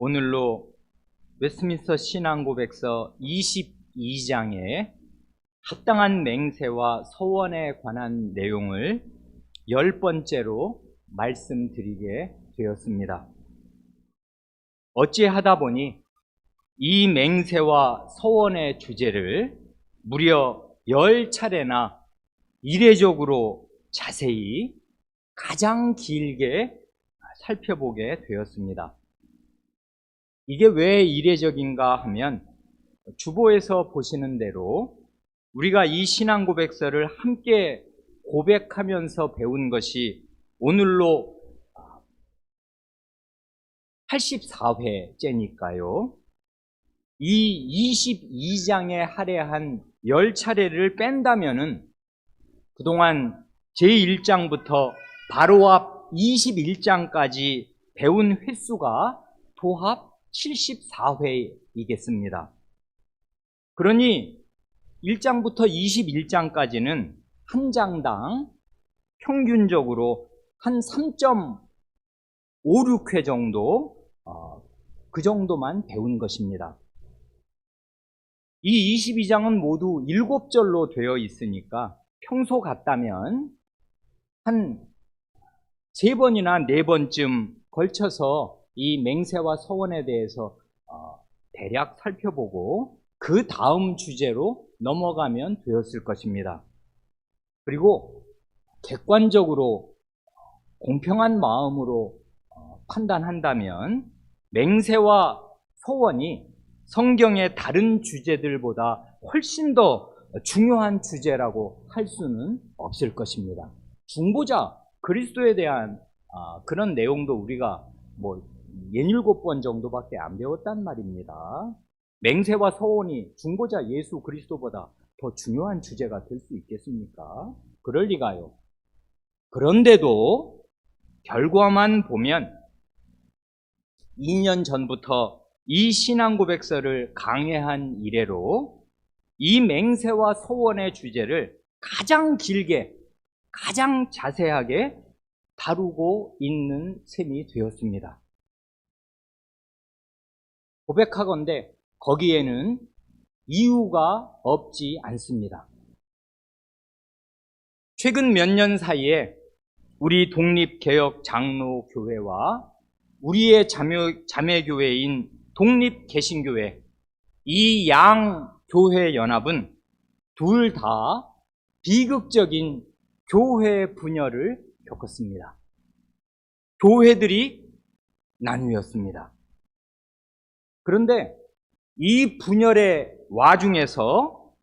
오늘로 웨스트민스터 신앙고백서 22장의 합당한 맹세와 서원에 관한 내용을 10번째로 말씀드리게 되었습니다. 어찌하다 보니 이 맹세와 서원의 주제를 무려 10차례나 이례적으로 자세히 가장 길게 살펴보게 되었습니다. 이게 왜 이례적인가 하면 주보에서 보시는 대로 우리가 이 신앙고백서를 함께 고백하면서 배운 것이 오늘로 84회째니까요. 이 22장에 할애한 10차례를 뺀다면은 그동안 제1장부터 바로 앞 21장까지 배운 횟수가 도합 74회이겠습니다. 그러니 1장부터 21장까지는 한 장당 평균적으로 한 3.56회 정도 그 정도만 배운 것입니다. 이 22장은 모두 7절로 되어 있으니까 평소 같다면 한 3번이나 4번쯤 걸쳐서 이 맹세와 서원에 대해서 대략 살펴보고 그 다음 주제로 넘어가면 되었을 것입니다. 그리고 객관적으로 공평한 마음으로 판단한다면 맹세와 서원이 성경의 다른 주제들보다 훨씬 더 중요한 주제라고 할 수는 없을 것입니다. 중보자 그리스도에 대한 그런 내용도 우리가 67번 정도밖에 안 배웠단 말입니다. 맹세와 서원이 중보자 예수 그리스도보다 더 중요한 주제가 될 수 있겠습니까? 그럴 리가요. 그런데도 결과만 보면 2년 전부터 이 신앙고백서를 강해한 이래로 이 맹세와 서원의 주제를 가장 길게, 가장 자세하게 다루고 있는 셈이 되었습니다. 고백하건대 거기에는 이유가 없지 않습니다. 최근 몇 년 사이에 우리 독립개혁장로교회와 우리의 자매교회인 독립개신교회 이 양 교회 연합은 둘 다 비극적인 교회 분열을 겪었습니다. 교회들이 나뉘었습니다. 그런데 이 분열의 와중에서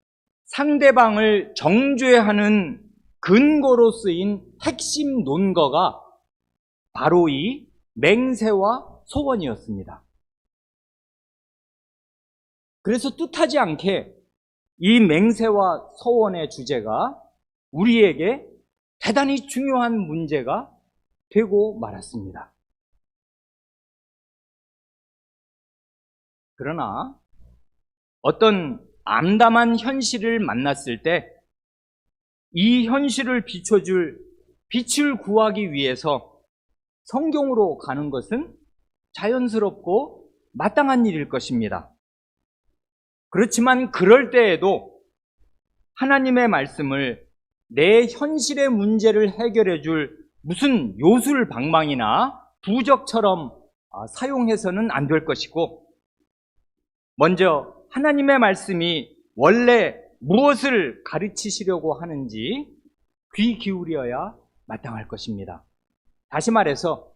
상대방을 정죄하는 근거로 쓰인 핵심 논거가 바로 이 맹세와 서원이었습니다. 그래서 뜻하지 않게 이 맹세와 서원의 주제가 우리에게 대단히 중요한 문제가 되고 말았습니다. 그러나 어떤 암담한 현실을 만났을 때 이 현실을 비춰줄 빛을 구하기 위해서 성경으로 가는 것은 자연스럽고 마땅한 일일 것입니다. 그렇지만 그럴 때에도 하나님의 말씀을 내 현실의 문제를 해결해 줄 무슨 요술방망이나 부적처럼 사용해서는 안 될 것이고, 먼저 하나님의 말씀이 원래 무엇을 가르치시려고 하는지 귀 기울여야 마땅할 것입니다. 다시 말해서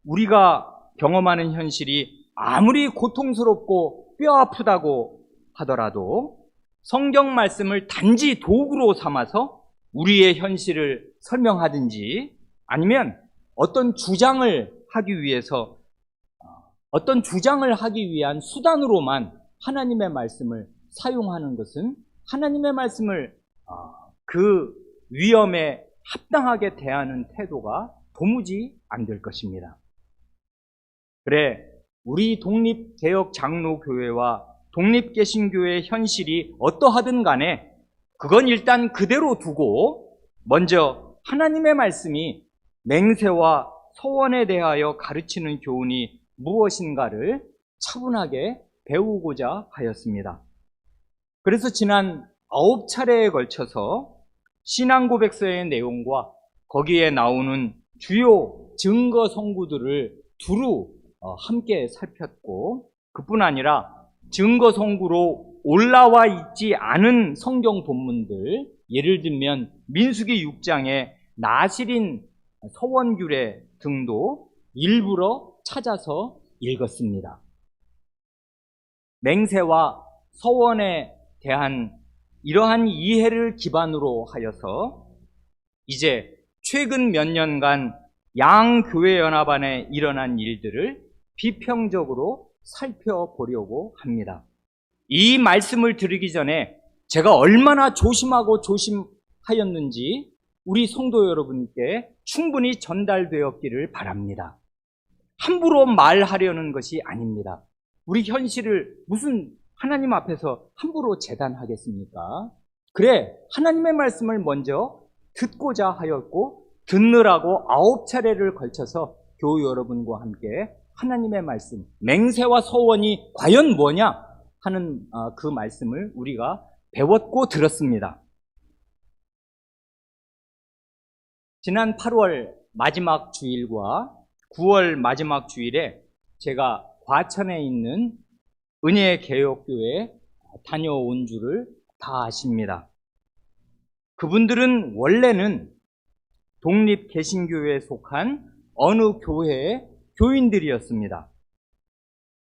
우리가 경험하는 현실이 아무리 고통스럽고 뼈 아프다고 하더라도 성경 말씀을 단지 도구로 삼아서 우리의 현실을 설명하든지 아니면 어떤 주장을 하기 위한 수단으로만 하나님의 말씀을 사용하는 것은 하나님의 말씀을 그 위험에 합당하게 대하는 태도가 도무지 안 될 것입니다. 그래, 우리 독립개혁장로교회와 독립개신교회의 현실이 어떠하든 간에 그건 일단 그대로 두고 먼저 하나님의 말씀이 맹세와 서원에 대하여 가르치는 교훈이 무엇인가를 차분하게 배우고자 하였습니다. 그래서 지난 9차례에 걸쳐서 신앙고백서의 내용과 거기에 나오는 주요 증거 성구들을 두루 함께 살폈고, 그뿐 아니라 증거 성구로 올라와 있지 않은 성경 본문들, 예를 들면 민수기 6장의 나실인 서원규례 등도 일부러 찾아서 읽었습니다. 맹세와 서원에 대한 이러한 이해를 기반으로 하여서 이제 최근 몇 년간 양교회연합 안에 일어난 일들을 비평적으로 살펴보려고 합니다. 이 말씀을 드리기 전에 제가 얼마나 조심하고 조심하였는지 우리 성도 여러분께 충분히 전달되었기를 바랍니다. 함부로 말하려는 것이 아닙니다. 우리 현실을 무슨 하나님 앞에서 함부로 재단하겠습니까? 그래, 하나님의 말씀을 먼저 듣고자 하였고, 듣느라고 9차례를 걸쳐서 교우 여러분과 함께 하나님의 말씀, 맹세와 서원이 과연 뭐냐 하는 그 말씀을 우리가 배웠고 들었습니다. 지난 8월 마지막 주일과 9월 마지막 주일에 제가 과천에 있는 은혜개혁교회에 다녀온 줄을 다 아십니다. 그분들은 원래는 독립개신교회에 속한 어느 교회의 교인들이었습니다.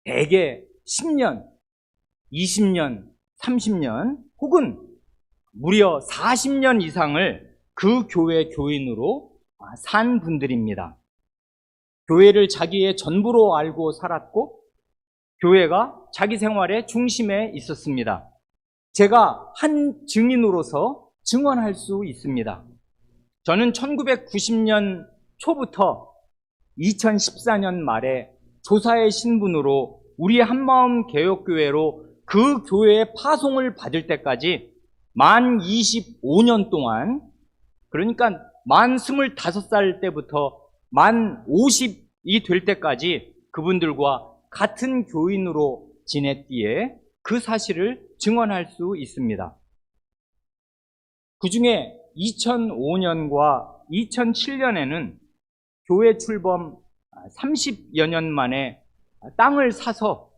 대개 10년, 20년, 30년 혹은 무려 40년 이상을 그 교회 교인으로 산 분들입니다. 교회를 자기의 전부로 알고 살았고 교회가 자기 생활의 중심에 있었습니다. 제가 한 증인으로서 증언할 수 있습니다. 저는 1990년 초부터 2014년 말에 조사의 신분으로 우리 한마음 개혁교회로 그 교회의 파송을 받을 때까지 만 25년 동안, 그러니까 만 25살 때부터 만 50이 될 때까지 그분들과 같은 교인으로 지냈기에 그 사실을 증언할 수 있습니다. 그 중에 2005년과 2007년에는 교회 출범 30여 년 만에 땅을 사서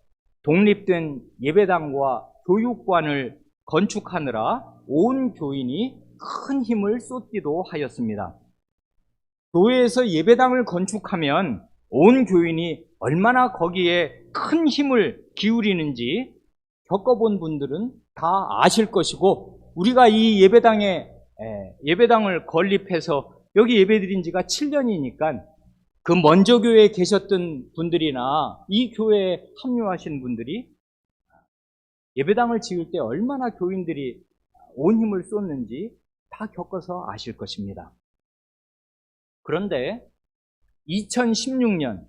독립된 예배당과 교육관을 건축하느라 온 교인이 큰 힘을 쏟기도 하였습니다. 교회에서 예배당을 건축하면 온 교인이 얼마나 거기에 큰 힘을 기울이는지 겪어본 분들은 다 아실 것이고, 우리가 이 예배당을 건립해서 여기 예배드린 지가 7년이니까 그 먼저 교회에 계셨던 분들이나 이 교회에 합류하신 분들이 예배당을 지을 때 얼마나 교인들이 온 힘을 쏟는지 다 겪어서 아실 것입니다. 그런데 2016년,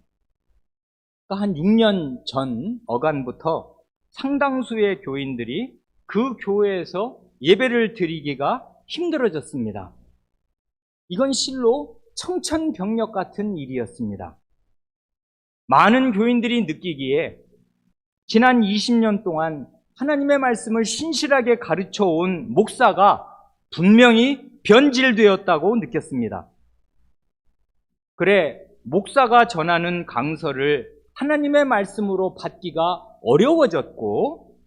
그러니까 한 6년 전 어간부터 상당수의 교인들이 그 교회에서 예배를 드리기가 힘들어졌습니다. 이건 실로 청천벽력 같은 일이었습니다. 많은 교인들이 느끼기에 지난 20년 동안 하나님의 말씀을 신실하게 가르쳐 온 목사가 분명히 변질되었다고 느꼈습니다. 그래, 목사가 전하는 강서를 하나님의 말씀으로 받기가 어려워졌고,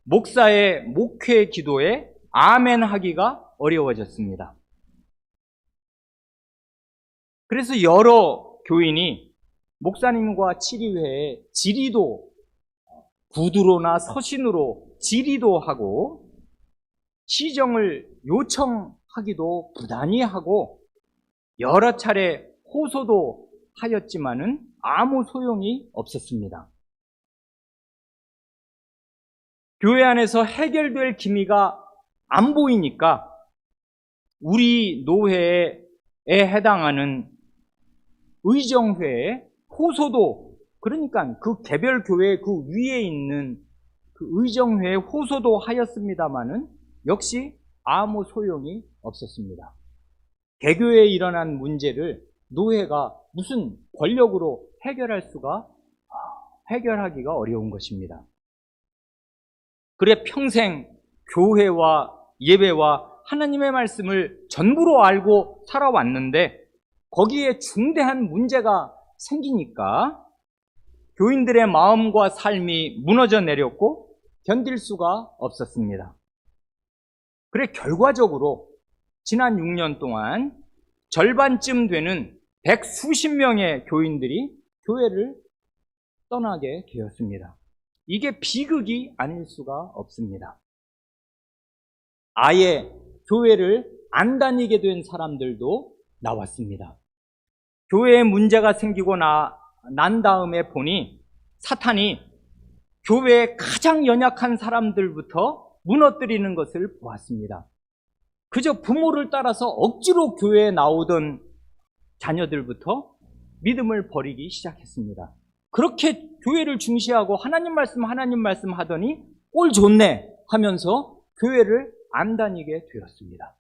목사의 목회 기도에 아멘 하기가 어려워졌습니다. 그래서 여러 교인이 목사님과 치리회에 질의도, 구두로나 서신으로 질의도 하고 시정을 요청하기도 부단히 하고 여러 차례 호소도 하였지만은 아무 소용이 없었습니다. 교회 안에서 해결될 기미가 안 보이니까 우리 노회에 해당하는 의정회에 호소도, 그러니까 그 개별 교회 그 위에 있는 그 의정회에 호소도 하였습니다마는 역시 아무 소용이 없었습니다. 개교에 일어난 문제를 노회가 무슨 권력으로 해결할 수가 해결하기가 어려운 것입니다. 그래 평생 교회와 예배와 하나님의 말씀을 전부로 알고 살아왔는데 거기에 중대한 문제가 생기니까 교인들의 마음과 삶이 무너져 내렸고 견딜 수가 없었습니다. 그래 결과적으로 지난 6년 동안 절반쯤 되는 100수십 명의 교인들이 교회를 떠나게 되었습니다. 이게 비극이 아닐 수가 없습니다. 아예 교회를 안 다니게 된 사람들도 나왔습니다. 교회에 문제가 생기고 난 다음에 보니 사탄이 교회의 가장 연약한 사람들부터 무너뜨리는 것을 보았습니다. 그저 부모를 따라서 억지로 교회에 나오던 자녀들부터 믿음을 버리기 시작했습니다. 그렇게 교회를 중시하고 하나님 말씀 하더니 꼴 좋네 하면서 교회를 안 다니게 되었습니다.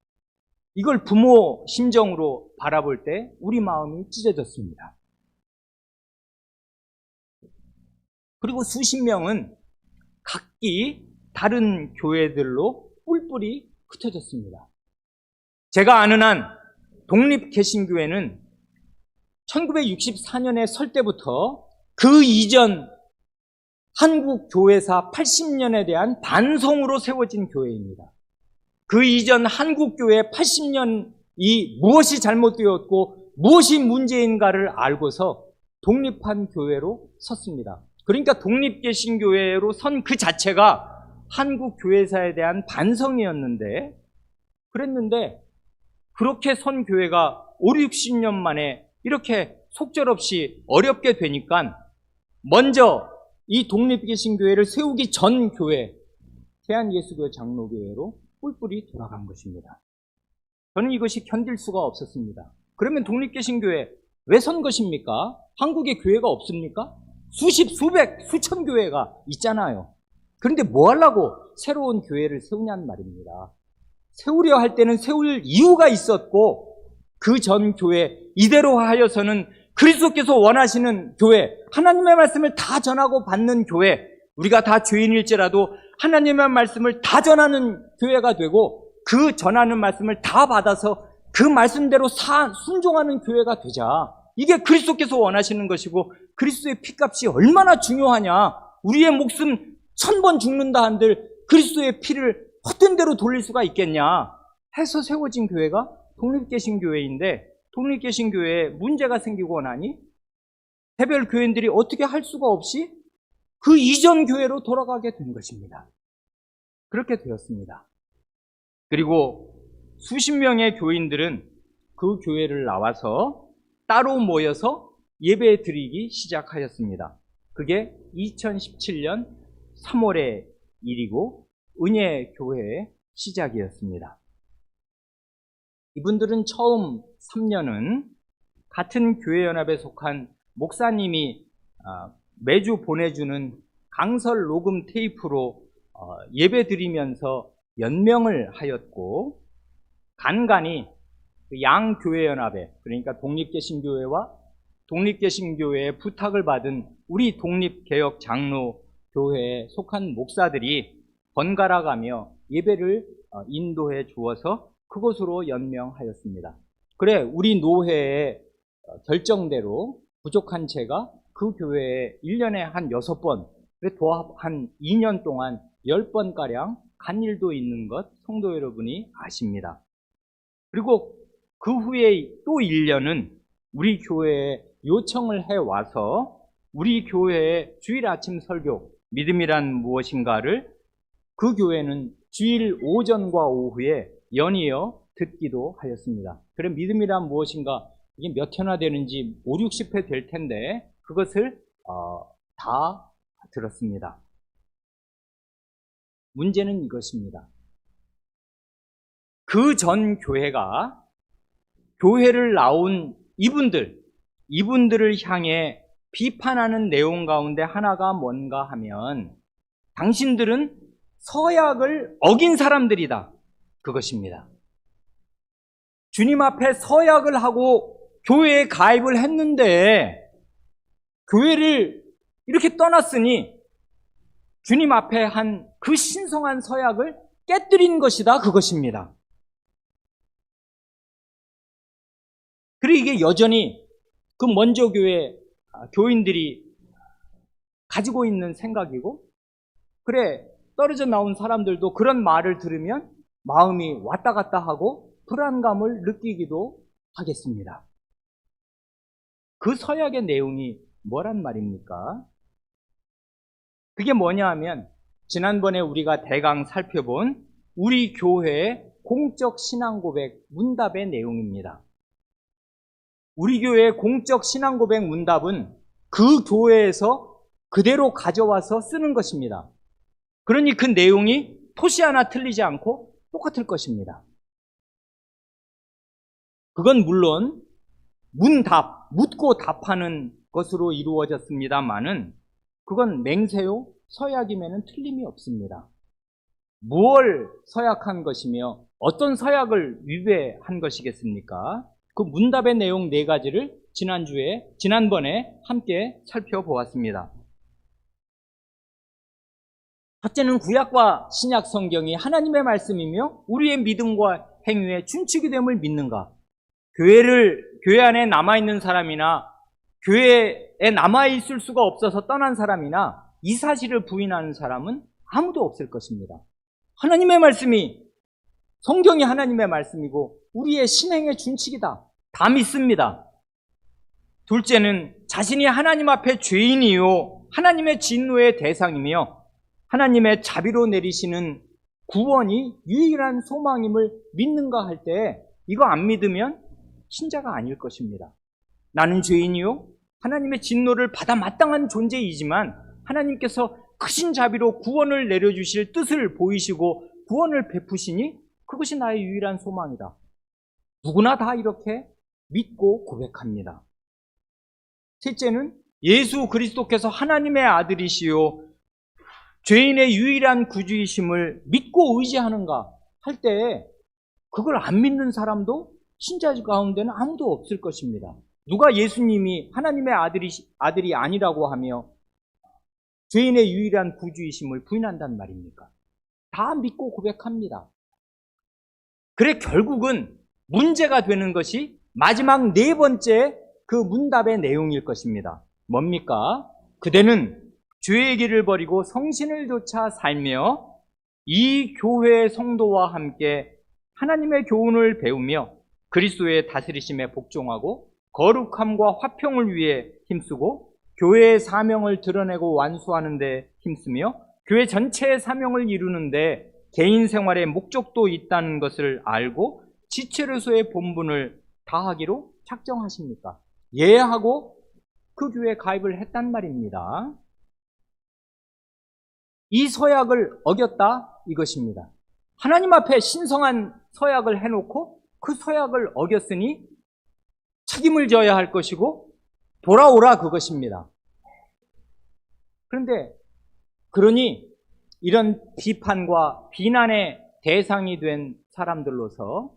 이걸 부모 심정으로 바라볼 때 우리 마음이 찢어졌습니다. 그리고 수십 명은 각기 다른 교회들로 뿔뿔이 흩어졌습니다. 제가 아는 한 독립개신교회는 1964년에 설 때부터 그 이전 한국교회사 80년에 대한 반성으로 세워진 교회입니다. 그 이전 한국교회 80년이 무엇이 잘못되었고 무엇이 문제인가를 알고서 독립한 교회로 섰습니다. 그러니까 독립개신교회로 선 그 자체가 한국교회사에 대한 반성이었는데 그랬는데 그렇게 선 교회가 5, 60년 만에 이렇게 속절없이 어렵게 되니까 먼저 이 독립개신교회를 세우기 전 교회 대한예수교 장로교회로 뿔뿔이 돌아간 것입니다. 저는 이것이 견딜 수가 없었습니다. 그러면 독립개신교회 왜 선 것입니까? 한국에 교회가 없습니까? 수십, 수백, 수천 교회가 있잖아요. 그런데 뭐 하려고 새로운 교회를 세우냐는 말입니다. 세우려 할 때는 세울 이유가 있었고 그 전 교회 이대로 하여서는 그리스도께서 원하시는 교회, 하나님의 말씀을 다 전하고 받는 교회, 우리가 다 죄인일지라도 하나님의 말씀을 다 전하는 교회가 되고 그 전하는 말씀을 다 받아서 그 말씀대로 순종하는 교회가 되자. 이게 그리스도께서 원하시는 것이고 그리스도의 피값이 얼마나 중요하냐. 우리의 목숨 1000번 죽는다 한들 그리스도의 피를 헛된 대로 돌릴 수가 있겠냐 해서 세워진 교회가 독립개신교회인데 독립개신교회에 문제가 생기고 나니 개별 교인들이 어떻게 할 수가 없이 그 이전 교회로 돌아가게 된 것입니다. 그렇게 되었습니다. 그리고 수십 명의 교인들은 그 교회를 나와서 따로 모여서 예배 드리기 시작하였습니다. 그게 2017년 3월의 일이고 은혜교회의 시작이었습니다. 이분들은 처음 3년은 같은 교회연합에 속한 목사님이 매주 보내주는 강설 녹음 테이프로 예배 드리면서 연명을 하였고 간간히 양교회연합에 그러니까 독립개신교회와 독립개신교회의 부탁을 받은 우리 독립개혁 장로교회에 속한 목사들이 번갈아 가며 예배를 인도해 주어서 그곳으로 연명하였습니다. 그래 우리 노회의 결정대로 부족한 채가 그 교회에 1년에 한 6번 도합 한 2년 동안 10번가량 간 일도 있는 것 성도 여러분이 아십니다. 그리고 그 후에 또 1년은 우리 교회에 요청을 해와서 우리 교회의 주일 아침 설교 믿음이란 무엇인가를 그 교회는 주일 오전과 오후에 연이어 듣기도 하였습니다. 그럼 믿음이란 무엇인가 이게 몇 회나 되는지 5, 60회 될 텐데 그것을 다 들었습니다. 문제는 이것입니다. 그 전 교회가 교회를 나온 이분들을 향해 비판하는 내용 가운데 하나가 뭔가 하면 당신들은 서약을 어긴 사람들이다. 그것입니다. 주님 앞에 서약을 하고 교회에 가입을 했는데 교회를 이렇게 떠났으니 주님 앞에 한 그 신성한 서약을 깨뜨린 것이다, 그것입니다. 그리고 이게 여전히 그 먼저 교회 교인들이 가지고 있는 생각이고, 그래 떨어져 나온 사람들도 그런 말을 들으면 마음이 왔다 갔다 하고 불안감을 느끼기도 하겠습니다. 그 서약의 내용이 뭐란 말입니까? 그게 뭐냐 하면 지난번에 우리가 대강 살펴본 우리 교회의 공적 신앙 고백 문답의 내용입니다. 우리 교회의 공적 신앙 고백 문답은 그 교회에서 그대로 가져와서 쓰는 것입니다. 그러니 그 내용이 토시 하나 틀리지 않고 똑같을 것입니다. 그건 물론 문답, 묻고 답하는 것으로 이루어졌습니다마는 그건 맹세요, 서약임에는 틀림이 없습니다. 무엇을 서약한 것이며 어떤 서약을 위배한 것이겠습니까? 그 문답의 내용 4가지를 지난번에 함께 살펴보았습니다. 첫째는 구약과 신약 성경이 하나님의 말씀이며 우리의 믿음과 행위의 준칙이 됨을 믿는가? 교회 안에 남아있는 사람이나 교회에 남아있을 수가 없어서 떠난 사람이나 이 사실을 부인하는 사람은 아무도 없을 것입니다. 하나님의 말씀이, 성경이 하나님의 말씀이고 우리의 신행의 준칙이다. 다 믿습니다. 둘째는 자신이 하나님 앞에 죄인이요 하나님의 진노의 대상이며 하나님의 자비로 내리시는 구원이 유일한 소망임을 믿는가 할 때 이거 안 믿으면 신자가 아닐 것입니다. 나는 죄인이요 하나님의 진노를 받아 마땅한 존재이지만 하나님께서 크신 자비로 구원을 내려주실 뜻을 보이시고 구원을 베푸시니 그것이 나의 유일한 소망이다. 누구나 다 이렇게 믿고 고백합니다. 셋째는 예수 그리스도께서 하나님의 아들이시요 죄인의 유일한 구주이심을 믿고 의지하는가 할 때 그걸 안 믿는 사람도 신자 가운데는 아무도 없을 것입니다. 누가 예수님이 하나님의 아들이 아니라고 하며 죄인의 유일한 구주이심을 부인한단 말입니까? 다 믿고 고백합니다. 그래 결국은 문제가 되는 것이 마지막 4번째 그 문답의 내용일 것입니다. 뭡니까? 그대는 죄의 길을 버리고 성신을 좇아 살며 이 교회의 성도와 함께 하나님의 교훈을 배우며 그리스도의 다스리심에 복종하고 거룩함과 화평을 위해 힘쓰고 교회의 사명을 드러내고 완수하는 데 힘쓰며 교회 전체의 사명을 이루는 데 개인 생활의 목적도 있다는 것을 알고 지체로서의 본분을 다하기로 작정하십니까? 예하고 그 교회에 가입을 했단 말입니다. 이 서약을 어겼다 이것입니다. 하나님 앞에 신성한 서약을 해놓고 그 서약을 어겼으니 책임을 져야 할 것이고 돌아오라 그것입니다. 그러니 이런 비판과 비난의 대상이 된 사람들로서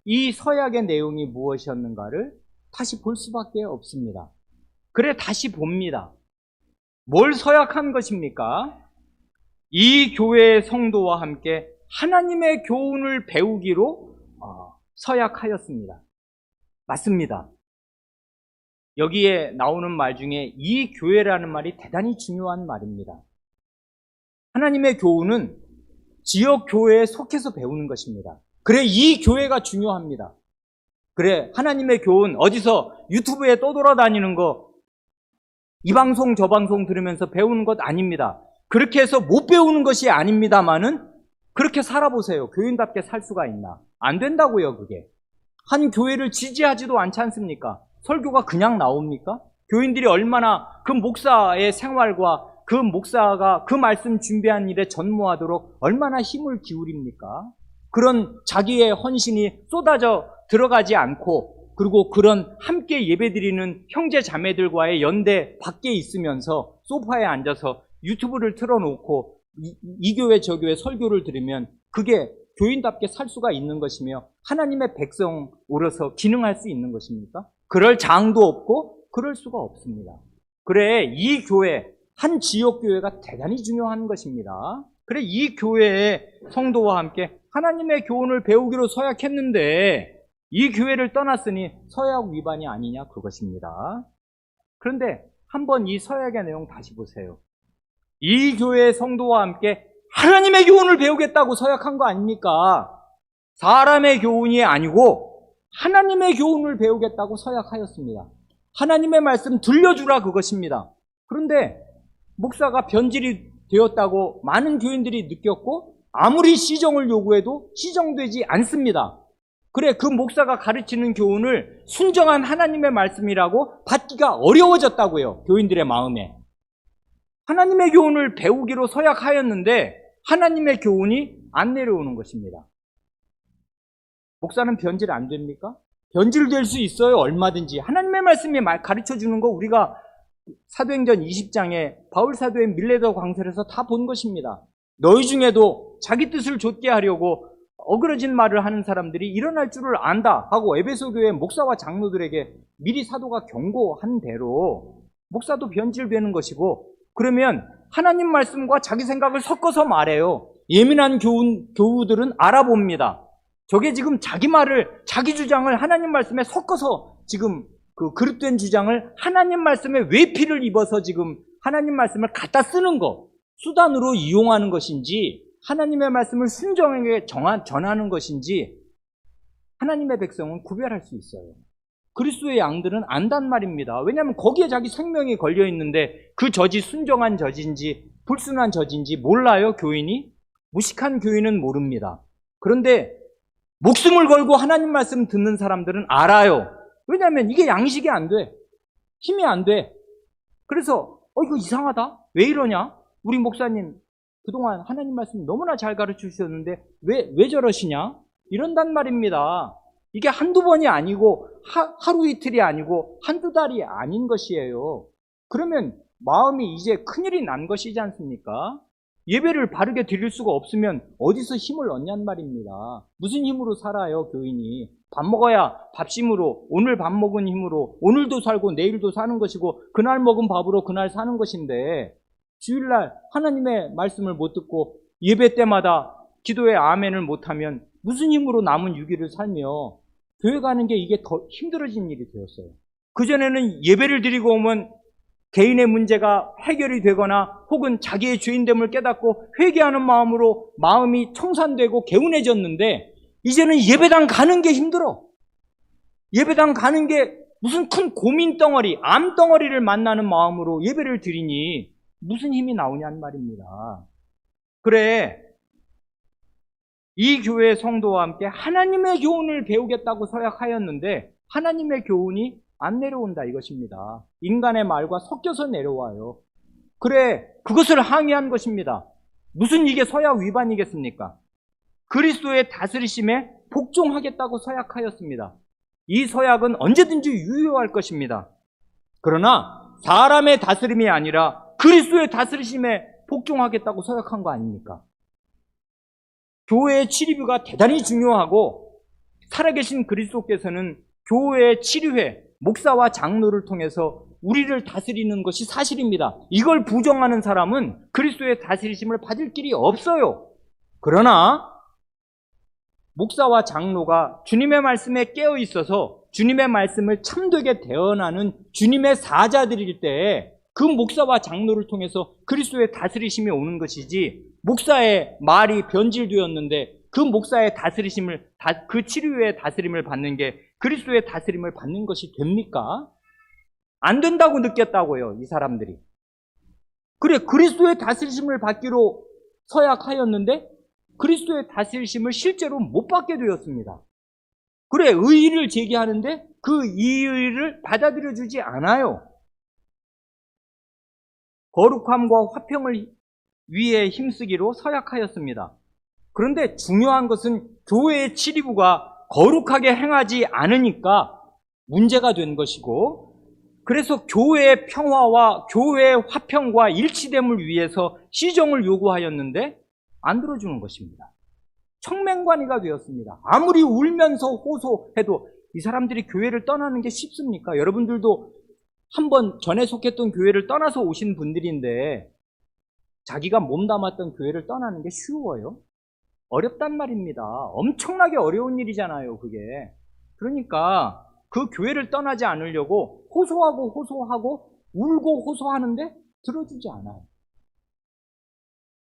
이 서약의 내용이 무엇이었는가를 다시 볼 수밖에 없습니다. 그래 다시 봅니다. 뭘 서약한 것입니까? 이 교회의 성도와 함께 하나님의 교훈을 배우기로 서약하였습니다. 맞습니다. 여기에 나오는 말 중에 이 교회라는 말이 대단히 중요한 말입니다. 하나님의 교훈은 지역 교회에 속해서 배우는 것입니다. 그래 이 교회가 중요합니다. 그래 하나님의 교훈 어디서 유튜브에 떠돌아다니는 거 이 방송 저 방송 들으면서 배우는 것 아닙니다. 그렇게 해서 못 배우는 것이 아닙니다만은 그렇게 살아보세요. 교인답게 살 수가 있나? 안 된다고요. 그게 한 교회를 지지하지도 않지 않습니까? 설교가 그냥 나옵니까? 교인들이 얼마나 그 목사의 생활과 그 목사가 그 말씀 준비한 일에 전무하도록 얼마나 힘을 기울입니까? 그런 자기의 헌신이 쏟아져 들어가지 않고 그리고 그런 함께 예배드리는 형제 자매들과의 연대 밖에 있으면서 소파에 앉아서 유튜브를 틀어놓고 이 교회 저 교회 설교를 들으면 그게 교인답게 살 수가 있는 것이며 하나님의 백성으로서 기능할 수 있는 것입니까? 그럴 장도 없고 그럴 수가 없습니다. 그래 이 교회 한 지역교회가 대단히 중요한 것입니다. 그래, 이 교회의 성도와 함께 하나님의 교훈을 배우기로 서약했는데 이 교회를 떠났으니 서약 위반이 아니냐, 그것입니다. 그런데 한번 이 서약의 내용 다시 보세요. 이 교회의 성도와 함께 하나님의 교훈을 배우겠다고 서약한 거 아닙니까? 사람의 교훈이 아니고 하나님의 교훈을 배우겠다고 서약하였습니다. 하나님의 말씀 들려주라, 그것입니다. 그런데 목사가 변질이 되었다고 많은 교인들이 느꼈고 아무리 시정을 요구해도 시정되지 않습니다. 그래, 그 목사가 가르치는 교훈을 순정한 하나님의 말씀이라고 받기가 어려워졌다고요, 교인들의 마음에. 하나님의 교훈을 배우기로 서약하였는데 하나님의 교훈이 안 내려오는 것입니다. 목사는 변질 안 됩니까? 변질될 수 있어요, 얼마든지. 하나님의 말씀이 가르쳐주는 거 우리가 사도행전 20장에 바울 사도의 밀레더 광설에서 다 본 것입니다. 너희 중에도 자기 뜻을 좇게 하려고 어그러진 말을 하는 사람들이 일어날 줄을 안다 하고 에베소 교회 목사와 장로들에게 미리 사도가 경고한 대로 목사도 변질되는 것이고, 그러면 하나님 말씀과 자기 생각을 섞어서 말해요. 예민한 교우들은 알아봅니다. 저게 지금 자기 말을, 자기 주장을 하나님 말씀에 섞어서 지금 그 그릇된 주장을 하나님 말씀에 외피를 입어서 지금 하나님 말씀을 갖다 쓰는 거, 수단으로 이용하는 것인지 하나님의 말씀을 순정하게 전하는 것인지 하나님의 백성은 구별할 수 있어요. 그리스도의 양들은 안단 말입니다. 왜냐하면 거기에 자기 생명이 걸려 있는데 그 젖이 순정한 젖인지 불순한 젖인지 몰라요, 교인이? 무식한 교인은 모릅니다. 그런데 목숨을 걸고 하나님 말씀 듣는 사람들은 알아요. 왜냐하면 이게 양식이 안 돼. 힘이 안 돼. 그래서 이거 이상하다. 왜 이러냐? 우리 목사님 그동안 하나님 말씀 너무나 잘 가르쳐 주셨는데 왜 저러시냐? 이런단 말입니다. 이게 한두 번이 아니고 하루 이틀이 아니고 한두 달이 아닌 것이에요. 그러면 마음이 이제 큰일이 난 것이지 않습니까? 예배를 바르게 드릴 수가 없으면 어디서 힘을 얻냔 말입니다. 무슨 힘으로 살아요, 교인이? 밥 먹어야 밥심으로, 오늘 밥 먹은 힘으로 오늘도 살고 내일도 사는 것이고 그날 먹은 밥으로 그날 사는 것인데, 주일날 하나님의 말씀을 못 듣고 예배 때마다 기도에 아멘을 못하면 무슨 힘으로 남은 6일을 살며 교회 가는 게 이게 더 힘들어진 일이 되었어요. 그전에는 예배를 드리고 오면 개인의 문제가 해결이 되거나 혹은 자기의 죄인됨을 깨닫고 회개하는 마음으로 마음이 청산되고 개운해졌는데, 이제는 예배당 가는 게 힘들어. 예배당 가는 게 무슨 큰 고민 덩어리, 암 덩어리를 만나는 마음으로 예배를 드리니 무슨 힘이 나오냔 말입니다. 그래, 이 교회 성도와 함께 하나님의 교훈을 배우겠다고 서약하였는데 하나님의 교훈이 안 내려온다, 이것입니다. 인간의 말과 섞여서 내려와요. 그래, 그것을 항의한 것입니다. 무슨 이게 서약 위반이겠습니까? 그리스도의 다스리심에 복종하겠다고 서약하였습니다. 이 서약은 언제든지 유효할 것입니다. 그러나 사람의 다스림이 아니라 그리스도의 다스리심에 복종하겠다고 서약한 거 아닙니까? 교회의 치리비가 대단히 중요하고 살아계신 그리스도께서는 교회의 치료회, 목사와 장로를 통해서 우리를 다스리는 것이 사실입니다. 이걸 부정하는 사람은 그리스도의 다스리심을 받을 길이 없어요. 그러나 목사와 장로가 주님의 말씀에 깨어 있어서 주님의 말씀을 참되게 대언하는 주님의 사자들일 때 그 목사와 장로를 통해서 그리스도의 다스리심이 오는 것이지, 목사의 말이 변질되었는데 그 목사의 다스리심을, 그 치료의 다스림을 받는 게 그리스도의 다스림을 받는 것이 됩니까? 안 된다고 느꼈다고요, 이 사람들이. 그래, 그리스도의 다스리심을 받기로 서약하였는데 그리스도의 다스리심을 실제로 못 받게 되었습니다. 그래, 의의를 제기하는데 그 의의를 받아들여주지 않아요. 거룩함과 화평을 위해 힘쓰기로 서약하였습니다. 그런데 중요한 것은 교회의 치리부가 거룩하게 행하지 않으니까 문제가 된 것이고, 그래서 교회의 평화와 교회의 화평과 일치됨을 위해서 시정을 요구하였는데 안 들어주는 것입니다. 청맹관이가 되었습니다. 아무리 울면서 호소해도 이 사람들이 교회를 떠나는 게 쉽습니까? 여러분들도 한번 전에 속했던 교회를 떠나서 오신 분들인데 자기가 몸담았던 교회를 떠나는 게 쉬워요? 어렵단 말입니다. 엄청나게 어려운 일이잖아요, 그게. 그러니까 그 교회를 떠나지 않으려고 호소하고 울고 호소하는데 들어주지 않아요.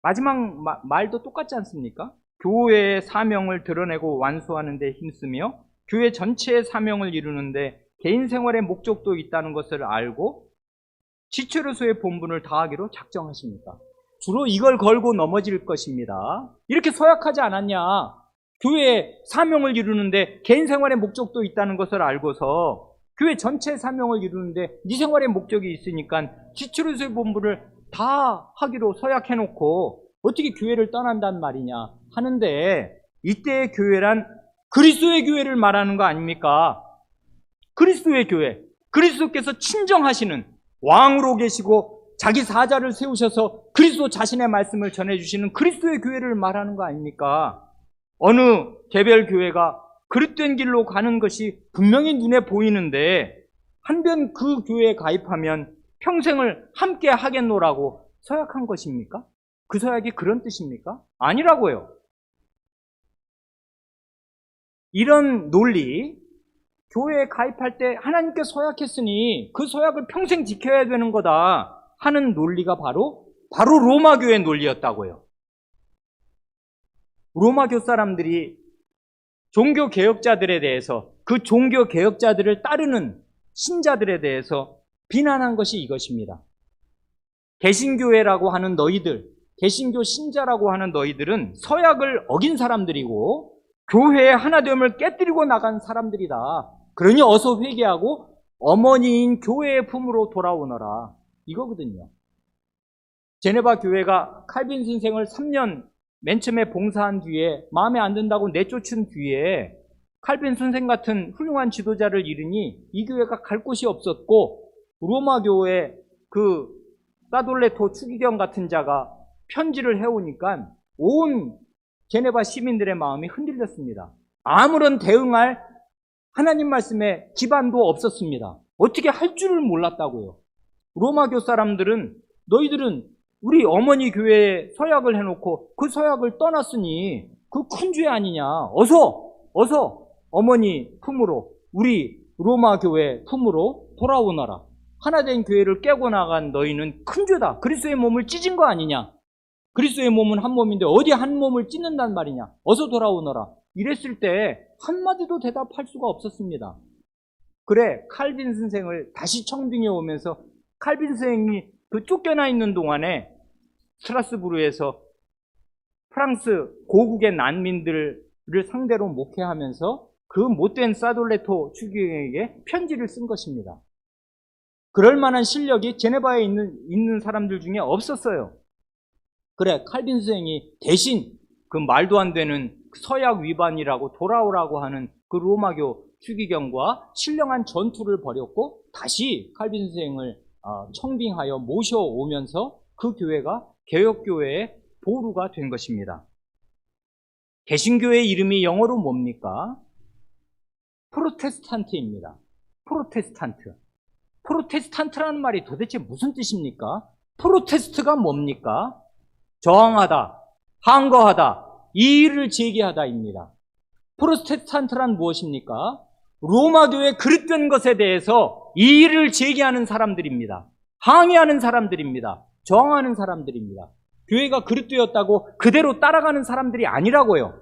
마지막 말도 똑같지 않습니까? 교회의 사명을 드러내고 완수하는 데 힘쓰며 교회 전체의 사명을 이루는데 개인 생활의 목적도 있다는 것을 알고 지체로서의 본분을 다하기로 작정하십니까? 주로 이걸 걸고 넘어질 것입니다. 이렇게 서약하지 않았냐? 교회의 사명을 이루는데 개인 생활의 목적도 있다는 것을 알고서 교회 전체의 사명을 이루는데 네 생활의 목적이 있으니까 지체로서의 본분을 다 하기로 서약해놓고 어떻게 교회를 떠난단 말이냐 하는데, 이때의 교회란 그리스도의 교회를 말하는 거 아닙니까? 그리스도의 교회, 그리스도께서 친정하시는 왕으로 계시고 자기 사자를 세우셔서 그리스도 자신의 말씀을 전해주시는 그리스도의 교회를 말하는 거 아닙니까? 어느 개별 교회가 그릇된 길로 가는 것이 분명히 눈에 보이는데 한편 그 교회에 가입하면 평생을 함께 하겠노라고 서약한 것입니까? 그 서약이 그런 뜻입니까? 아니라고요. 이런 논리, 교회에 가입할 때 하나님께 서약했으니 그 서약을 평생 지켜야 되는 거다 하는 논리가 바로 로마 교회의 논리였다고요. 로마교 사람들이 종교 개혁자들에 대해서, 그 종교 개혁자들을 따르는 신자들에 대해서 비난한 것이 이것입니다. 개신교회라고 하는 너희들, 개신교 신자라고 하는 너희들은 서약을 어긴 사람들이고 교회의 하나됨을 깨뜨리고 나간 사람들이다. 그러니 어서 회개하고 어머니인 교회의 품으로 돌아오너라. 이거거든요. 제네바 교회가 칼빈 선생을 3년 맨 처음에 봉사한 뒤에 마음에 안 든다고 내쫓은 뒤에 칼빈 선생 같은 훌륭한 지도자를 잃으니 이 교회가 갈 곳이 없었고 로마 교회 그 사돌레토 추기경 같은 자가 편지를 해오니까 온 제네바 시민들의 마음이 흔들렸습니다. 아무런 대응할 하나님 말씀에 기반도 없었습니다. 어떻게 할 줄을 몰랐다고요. 로마교 사람들은 너희들은 우리 어머니 교회에 서약을 해놓고 그 서약을 떠났으니 그 큰 죄 아니냐. 어서 어머니 품으로, 우리 로마 교회 품으로 돌아오너라. 하나된 교회를 깨고 나간 너희는 큰 죄다. 그리스도의 몸을 찢은 거 아니냐. 그리스도의 몸은 한 몸인데 어디 한 몸을 찢는단 말이냐. 어서 돌아오너라. 이랬을 때 한마디도 대답할 수가 없었습니다. 그래, 칼빈 선생을 다시 청빙해 오면서 칼빈 선생이 그 쫓겨나 있는 동안에 스트라스부르에서 프랑스 고국의 난민들을 상대로 목회하면서 그 못된 사돌레토 추기경에게 편지를 쓴 것입니다. 그럴 만한 실력이 제네바에 있는 사람들 중에 없었어요. 그래, 칼빈 선생이 대신 그 말도 안 되는 서약 위반이라고 돌아오라고 하는 그 로마교 추기경과 신령한 전투를 벌였고 다시 칼빈 선생을 청빙하여 모셔오면서 그 교회가 개혁교회의 보루가 된 것입니다. 개신교의 이름이 영어로 뭡니까? 프로테스탄트입니다. 프로테스탄트. 프로테스탄트라는 말이 도대체 무슨 뜻입니까? 프로테스트가 뭡니까? 저항하다, 항거하다, 이의를 제기하다입니다. 프로테스탄트란 무엇입니까? 로마교의 그릇된 것에 대해서 이의를 제기하는 사람들입니다. 항의하는 사람들입니다. 저항하는 사람들입니다. 교회가 그릇되었다고 그대로 따라가는 사람들이 아니라고요.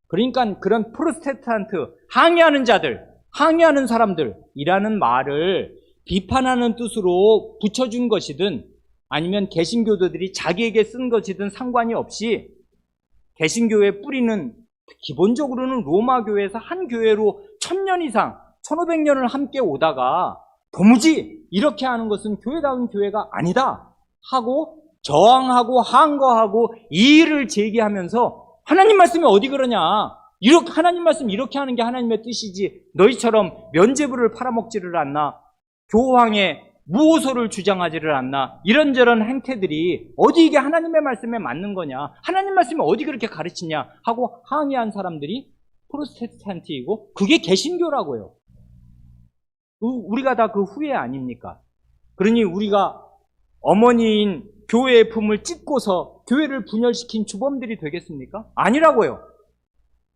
그러니까 그런 프로테스탄트, 항의하는 자들, 항의하는 사람들이라는 말을 비판하는 뜻으로 붙여준 것이든 아니면 개신교도들이 자기에게 쓴 것이든 상관이 없이 개신교의 뿌리는 기본적으로는 로마교회에서 한 교회로 1000년 이상, 1500년을 함께 오다가 도무지 이렇게 하는 것은 교회다운 교회가 아니다 하고 저항하고 항거하고 이의를 제기하면서 하나님 말씀이 어디 그러냐, 이렇게 하나님 말씀 이렇게 하는 게 하나님의 뜻이지 너희처럼 면죄부를 팔아먹지를 않나, 교황의 무호소를 주장하지를 않나, 이런저런 행태들이 어디 이게 하나님의 말씀에 맞는 거냐, 하나님 말씀이 어디 그렇게 가르치냐 하고 항의한 사람들이 프로테스탄트이고 그게 개신교라고요. 우리가 다 그 후예 아닙니까? 그러니 우리가 어머니인 교회의 품을 찢고서 교회를 분열시킨 주범들이 되겠습니까? 아니라고요.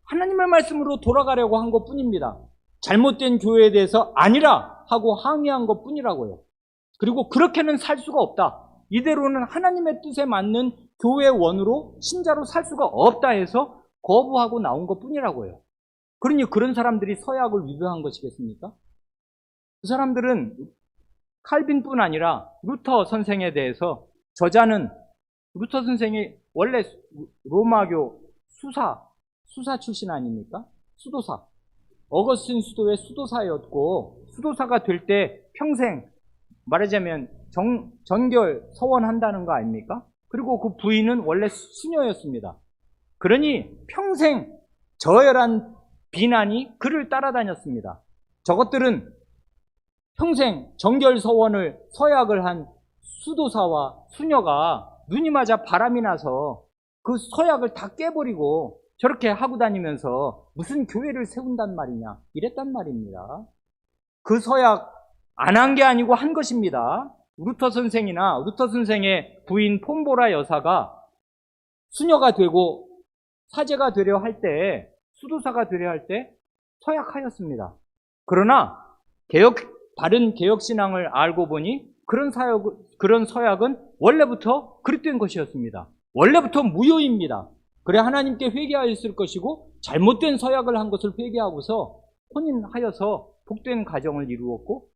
하나님의 말씀으로 돌아가려고 한 것뿐입니다. 잘못된 교회에 대해서 아니라 하고 항의한 것뿐이라고요. 그리고 그렇게는 살 수가 없다. 이대로는 하나님의 뜻에 맞는 교회원으로 신자로 살 수가 없다 해서 거부하고 나온 것뿐이라고요. 그러니 그런 사람들이 서약을 위배한 것이겠습니까? 그 사람들은 칼빈뿐 아니라 루터 선생에 대해서 저자는 루터 선생이 원래 로마교 수사 출신 아닙니까? 수도사. 어거스틴 수도의 수도사였고 수도사가 될 때 평생 말하자면 전결 서원한다는 거 아닙니까? 그리고 그 부인은 원래 수녀였습니다. 그러니 평생 저열한 비난이 그를 따라다녔습니다. 저것들은 평생 정결 서원을 서약을 한 수도사와 수녀가 눈이 맞아 바람이 나서 그 서약을 다 깨버리고 저렇게 하고 다니면서 무슨 교회를 세운단 말이냐 이랬단 말입니다. 그 서약 안 한 게 아니고 한 것입니다. 루터 선생이나 루터 선생의 부인 폼보라 여사가 수녀가 되고 사제가 되려 할 때, 수도사가 되려 할 때 서약하였습니다. 그러나 바른 개혁신앙을 알고 보니 그런 서약은 원래부터 그릇된 것이었습니다. 원래부터 무효입니다. 그래 하나님께 회개하였을 것이고 잘못된 서약을 한 것을 회개하고서 혼인하여서 복된 가정을 이루었고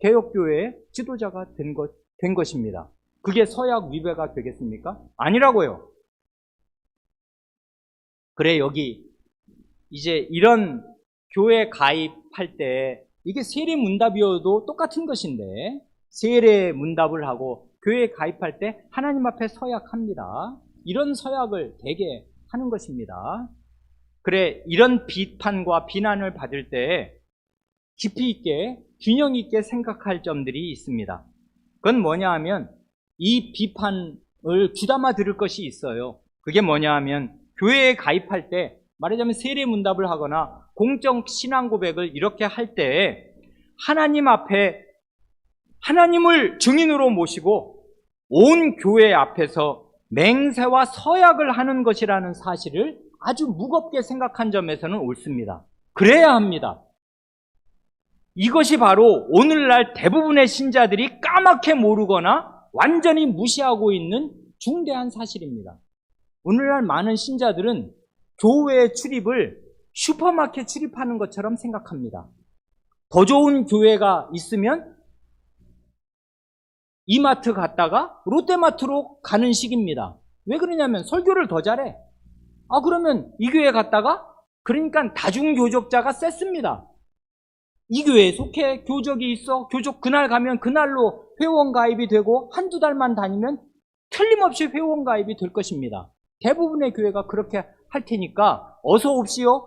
개혁교회의 지도자가 된 것입니다. 그게 서약 위배가 되겠습니까? 아니라고요. 그래 여기 이제 이런 교회 가입할 때 이게 세례 문답이어도 똑같은 것인데 세례 문답을 하고 교회에 가입할 때 하나님 앞에 서약합니다. 이런 서약을 대개 하는 것입니다. 그래 이런 비판과 비난을 받을 때 깊이 있게 균형 있게 생각할 점들이 있습니다. 그건 뭐냐 하면 이 비판을 귀담아 들을 것이 있어요. 그게 뭐냐 하면 교회에 가입할 때 말하자면 세례 문답을 하거나 공적 신앙 고백을 이렇게 할 때 하나님 앞에 하나님을 증인으로 모시고 온 교회 앞에서 맹세와 서약을 하는 것이라는 사실을 아주 무겁게 생각한 점에서는 옳습니다. 그래야 합니다. 이것이 바로 오늘날 대부분의 신자들이 까맣게 모르거나 완전히 무시하고 있는 중대한 사실입니다. 오늘날 많은 신자들은 교회 출입을 슈퍼마켓 출입하는 것처럼 생각합니다. 더 좋은 교회가 있으면 이마트 갔다가 롯데마트로 가는 식입니다. 왜 그러냐면 설교를 더 잘해. 그러면 이 교회 갔다가 그러니까 다중교족자가 셌습니다. 이 교회에 속해 교적이 있어. 교적 그날 가면 그날로 회원 가입이 되고 한두 달만 다니면 틀림없이 회원 가입이 될 것입니다. 대부분의 교회가 그렇게 할 테니까 어서 옵시오.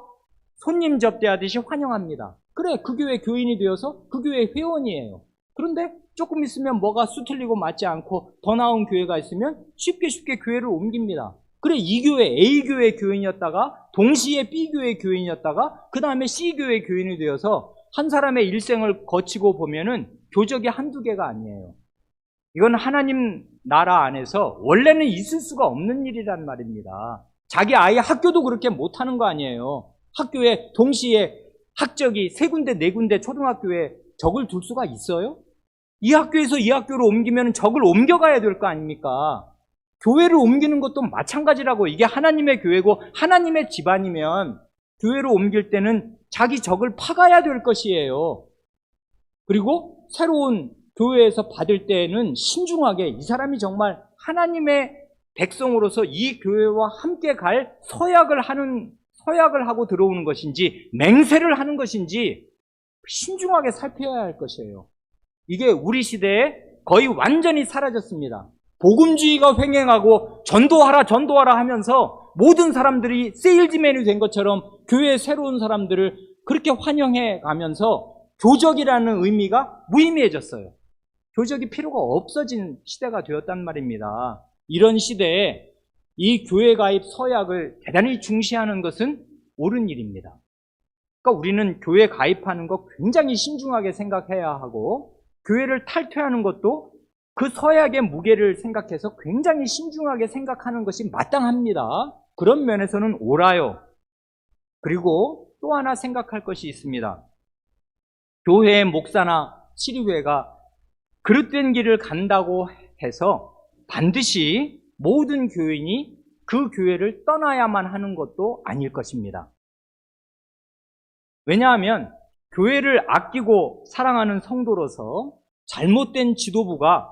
손님 접대하듯이 환영합니다. 그래 그 교회 교인이 되어서 그 교회 회원이에요. 그런데 조금 있으면 뭐가 수틀리고 맞지 않고 더 나은 교회가 있으면 쉽게 교회를 옮깁니다. 그래 이 교회 A교회 교인이었다가 동시에 B교회 교인이었다가 그 다음에 C교회 교인이 되어서 한 사람의 일생을 거치고 보면은 교적이 한두 개가 아니에요. 이건 하나님 나라 안에서 원래는 있을 수가 없는 일이란 말입니다. 자기 아이 학교도 그렇게 못하는 거 아니에요. 학교에 동시에 학적이 3군데 4군데 초등학교에 적을 둘 수가 있어요? 이 학교에서 이 학교로 옮기면 적을 옮겨가야 될 거 아닙니까? 교회를 옮기는 것도 마찬가지라고. 이게 하나님의 교회고 하나님의 집안이면 교회로 옮길 때는 자기 적을 파가야 될 것이에요. 그리고 새로운 교회에서 받을 때에는 신중하게 이 사람이 정말 하나님의 백성으로서 이 교회와 함께 갈 서약을 하고 들어오는 것인지 맹세를 하는 것인지 신중하게 살펴야 할 것이에요. 이게 우리 시대에 거의 완전히 사라졌습니다. 복음주의가 횡행하고 전도하라 하면서 모든 사람들이 세일즈맨이 된 것처럼 교회에 새로운 사람들을 그렇게 환영해 가면서 교적이라는 의미가 무의미해졌어요. 교적이 필요가 없어진 시대가 되었단 말입니다. 이런 시대에 이 교회 가입 서약을 대단히 중시하는 것은 옳은 일입니다. 그러니까 우리는 교회 가입하는 거 굉장히 신중하게 생각해야 하고, 교회를 탈퇴하는 것도 그 서약의 무게를 생각해서 굉장히 신중하게 생각하는 것이 마땅합니다. 그런 면에서는 옳아요. 그리고 또 하나 생각할 것이 있습니다. 교회의 목사나 치리회가 그릇된 길을 간다고 해서 반드시 모든 교인이 그 교회를 떠나야만 하는 것도 아닐 것입니다. 왜냐하면 교회를 아끼고 사랑하는 성도로서 잘못된 지도부가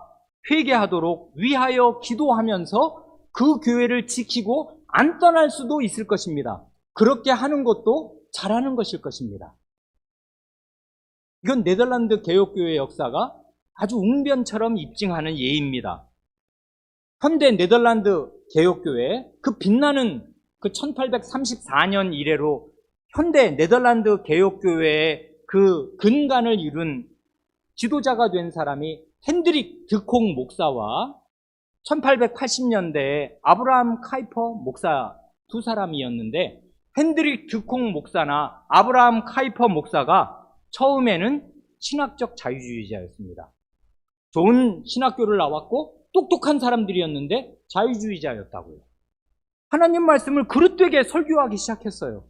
회개하도록 위하여 기도하면서 그 교회를 지키고 안 떠날 수도 있을 것입니다. 그렇게 하는 것도 잘하는 것일 것입니다. 이건 네덜란드 개혁교회 역사가 아주 웅변처럼 입증하는 예입니다. 현대 네덜란드 개혁교회, 그 빛나는 그 1834년 이래로 현대 네덜란드 개혁교회의 그 근간을 이룬 지도자가 된 사람이 핸드릭 드콩 목사와 1880년대에 아브라함 카이퍼 목사 두 사람이었는데, 핸드릭 드콩 목사나 아브라함 카이퍼 목사가 처음에는 신학적 자유주의자였습니다. 좋은 신학교를 나왔고 똑똑한 사람들이었는데 자유주의자였다고요. 하나님 말씀을 그릇되게 설교하기 시작했어요.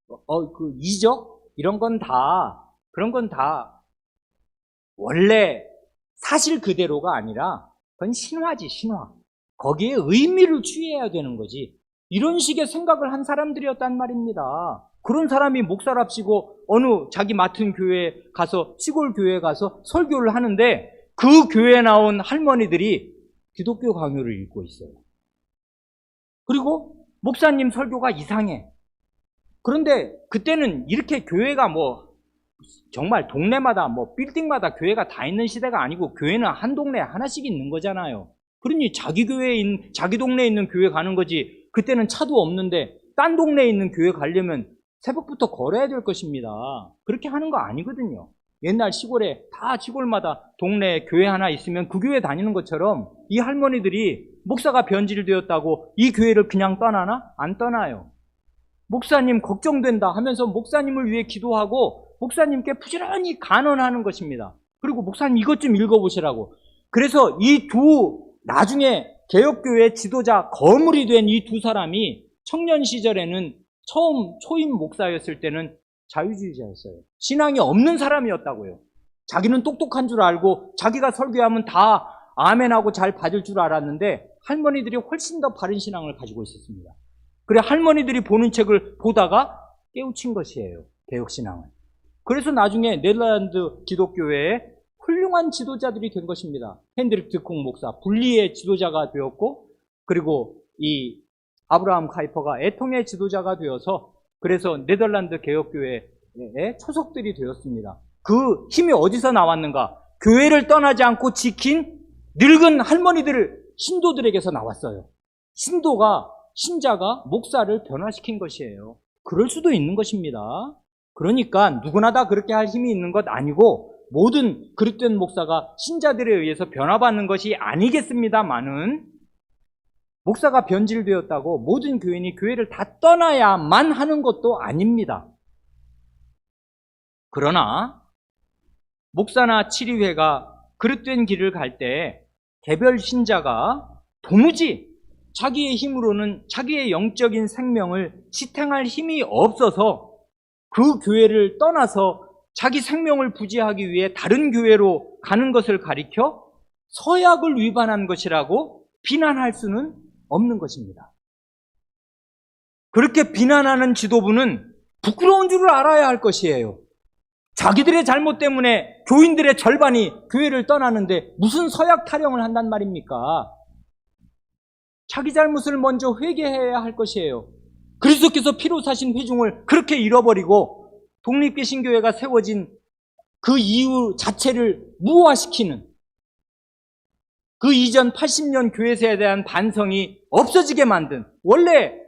그 이적? 이런 건 다, 그런 건 다 원래 사실 그대로가 아니라 그건 신화지, 신화. 거기에 의미를 취해야 되는 거지. 이런 식의 생각을 한 사람들이었단 말입니다. 그런 사람이 목사랍시고 어느 자기 맡은 교회에 가서, 시골 교회에 가서 설교를 하는데 그 교회에 나온 할머니들이 기독교 강요를 읽고 있어요. 그리고 목사님 설교가 이상해. 그런데 그때는 이렇게 교회가 정말 동네마다 빌딩마다 교회가 다 있는 시대가 아니고, 교회는 한 동네에 하나씩 있는 거잖아요. 그러니 자기 동네에 있는 교회 가는 거지. 그때는 차도 없는데 딴 동네에 있는 교회 가려면 새벽부터 걸어야 될 것입니다. 그렇게 하는 거 아니거든요. 옛날 시골에 다 시골마다 동네에 교회 하나 있으면 그 교회 다니는 것처럼 이 할머니들이 목사가 변질되었다고 이 교회를 그냥 떠나나? 안 떠나요. 목사님 걱정된다 하면서 목사님을 위해 기도하고 목사님께 부지런히 간언하는 것입니다. 그리고 목사님 이것 좀 읽어보시라고. 그래서 나중에 개혁교회 지도자 거물이 된 이 두 사람이 청년 시절에는 처음 초임 목사였을 때는 자유주의자였어요. 신앙이 없는 사람이었다고요. 자기는 똑똑한 줄 알고 자기가 설교하면 다 아멘하고 잘 받을 줄 알았는데 할머니들이 훨씬 더 바른 신앙을 가지고 있었습니다. 그래 할머니들이 보는 책을 보다가 깨우친 것이에요. 개혁신앙을. 그래서 나중에 네덜란드 기독교회에 훌륭한 지도자들이 된 것입니다. 핸드릭 드콩 목사, 분리의 지도자가 되었고, 그리고 이 아브라함 카이퍼가 애통의 지도자가 되어서 그래서 네덜란드 개혁교회의 초석들이 되었습니다. 그 힘이 어디서 나왔는가? 교회를 떠나지 않고 지킨 늙은 할머니들, 신도들에게서 나왔어요. 신자가 목사를 변화시킨 것이에요. 그럴 수도 있는 것입니다. 그러니까 누구나 다 그렇게 할 힘이 있는 것 아니고, 모든 그릇된 목사가 신자들에 의해서 변화받는 것이 아니겠습니다만은, 목사가 변질되었다고 모든 교인이 교회를 다 떠나야만 하는 것도 아닙니다. 그러나 목사나 치리회가 그릇된 길을 갈 때 개별 신자가 도무지 자기의 힘으로는 자기의 영적인 생명을 지탱할 힘이 없어서 그 교회를 떠나서 자기 생명을 부지하기 위해 다른 교회로 가는 것을 가리켜 서약을 위반한 것이라고 비난할 수는 없는 것입니다. 그렇게 비난하는 지도부는 부끄러운 줄을 알아야 할 것이에요. 자기들의 잘못 때문에 교인들의 절반이 교회를 떠나는데 무슨 서약 타령을 한단 말입니까? 자기 잘못을 먼저 회개해야 할 것이에요. 그리스도께서 피로 사신 회중을 그렇게 잃어버리고 독립개신교회가 세워진 그 이유 자체를 무화시키는, 그 이전 80년 교회사에 대한 반성이 없어지게 만든, 원래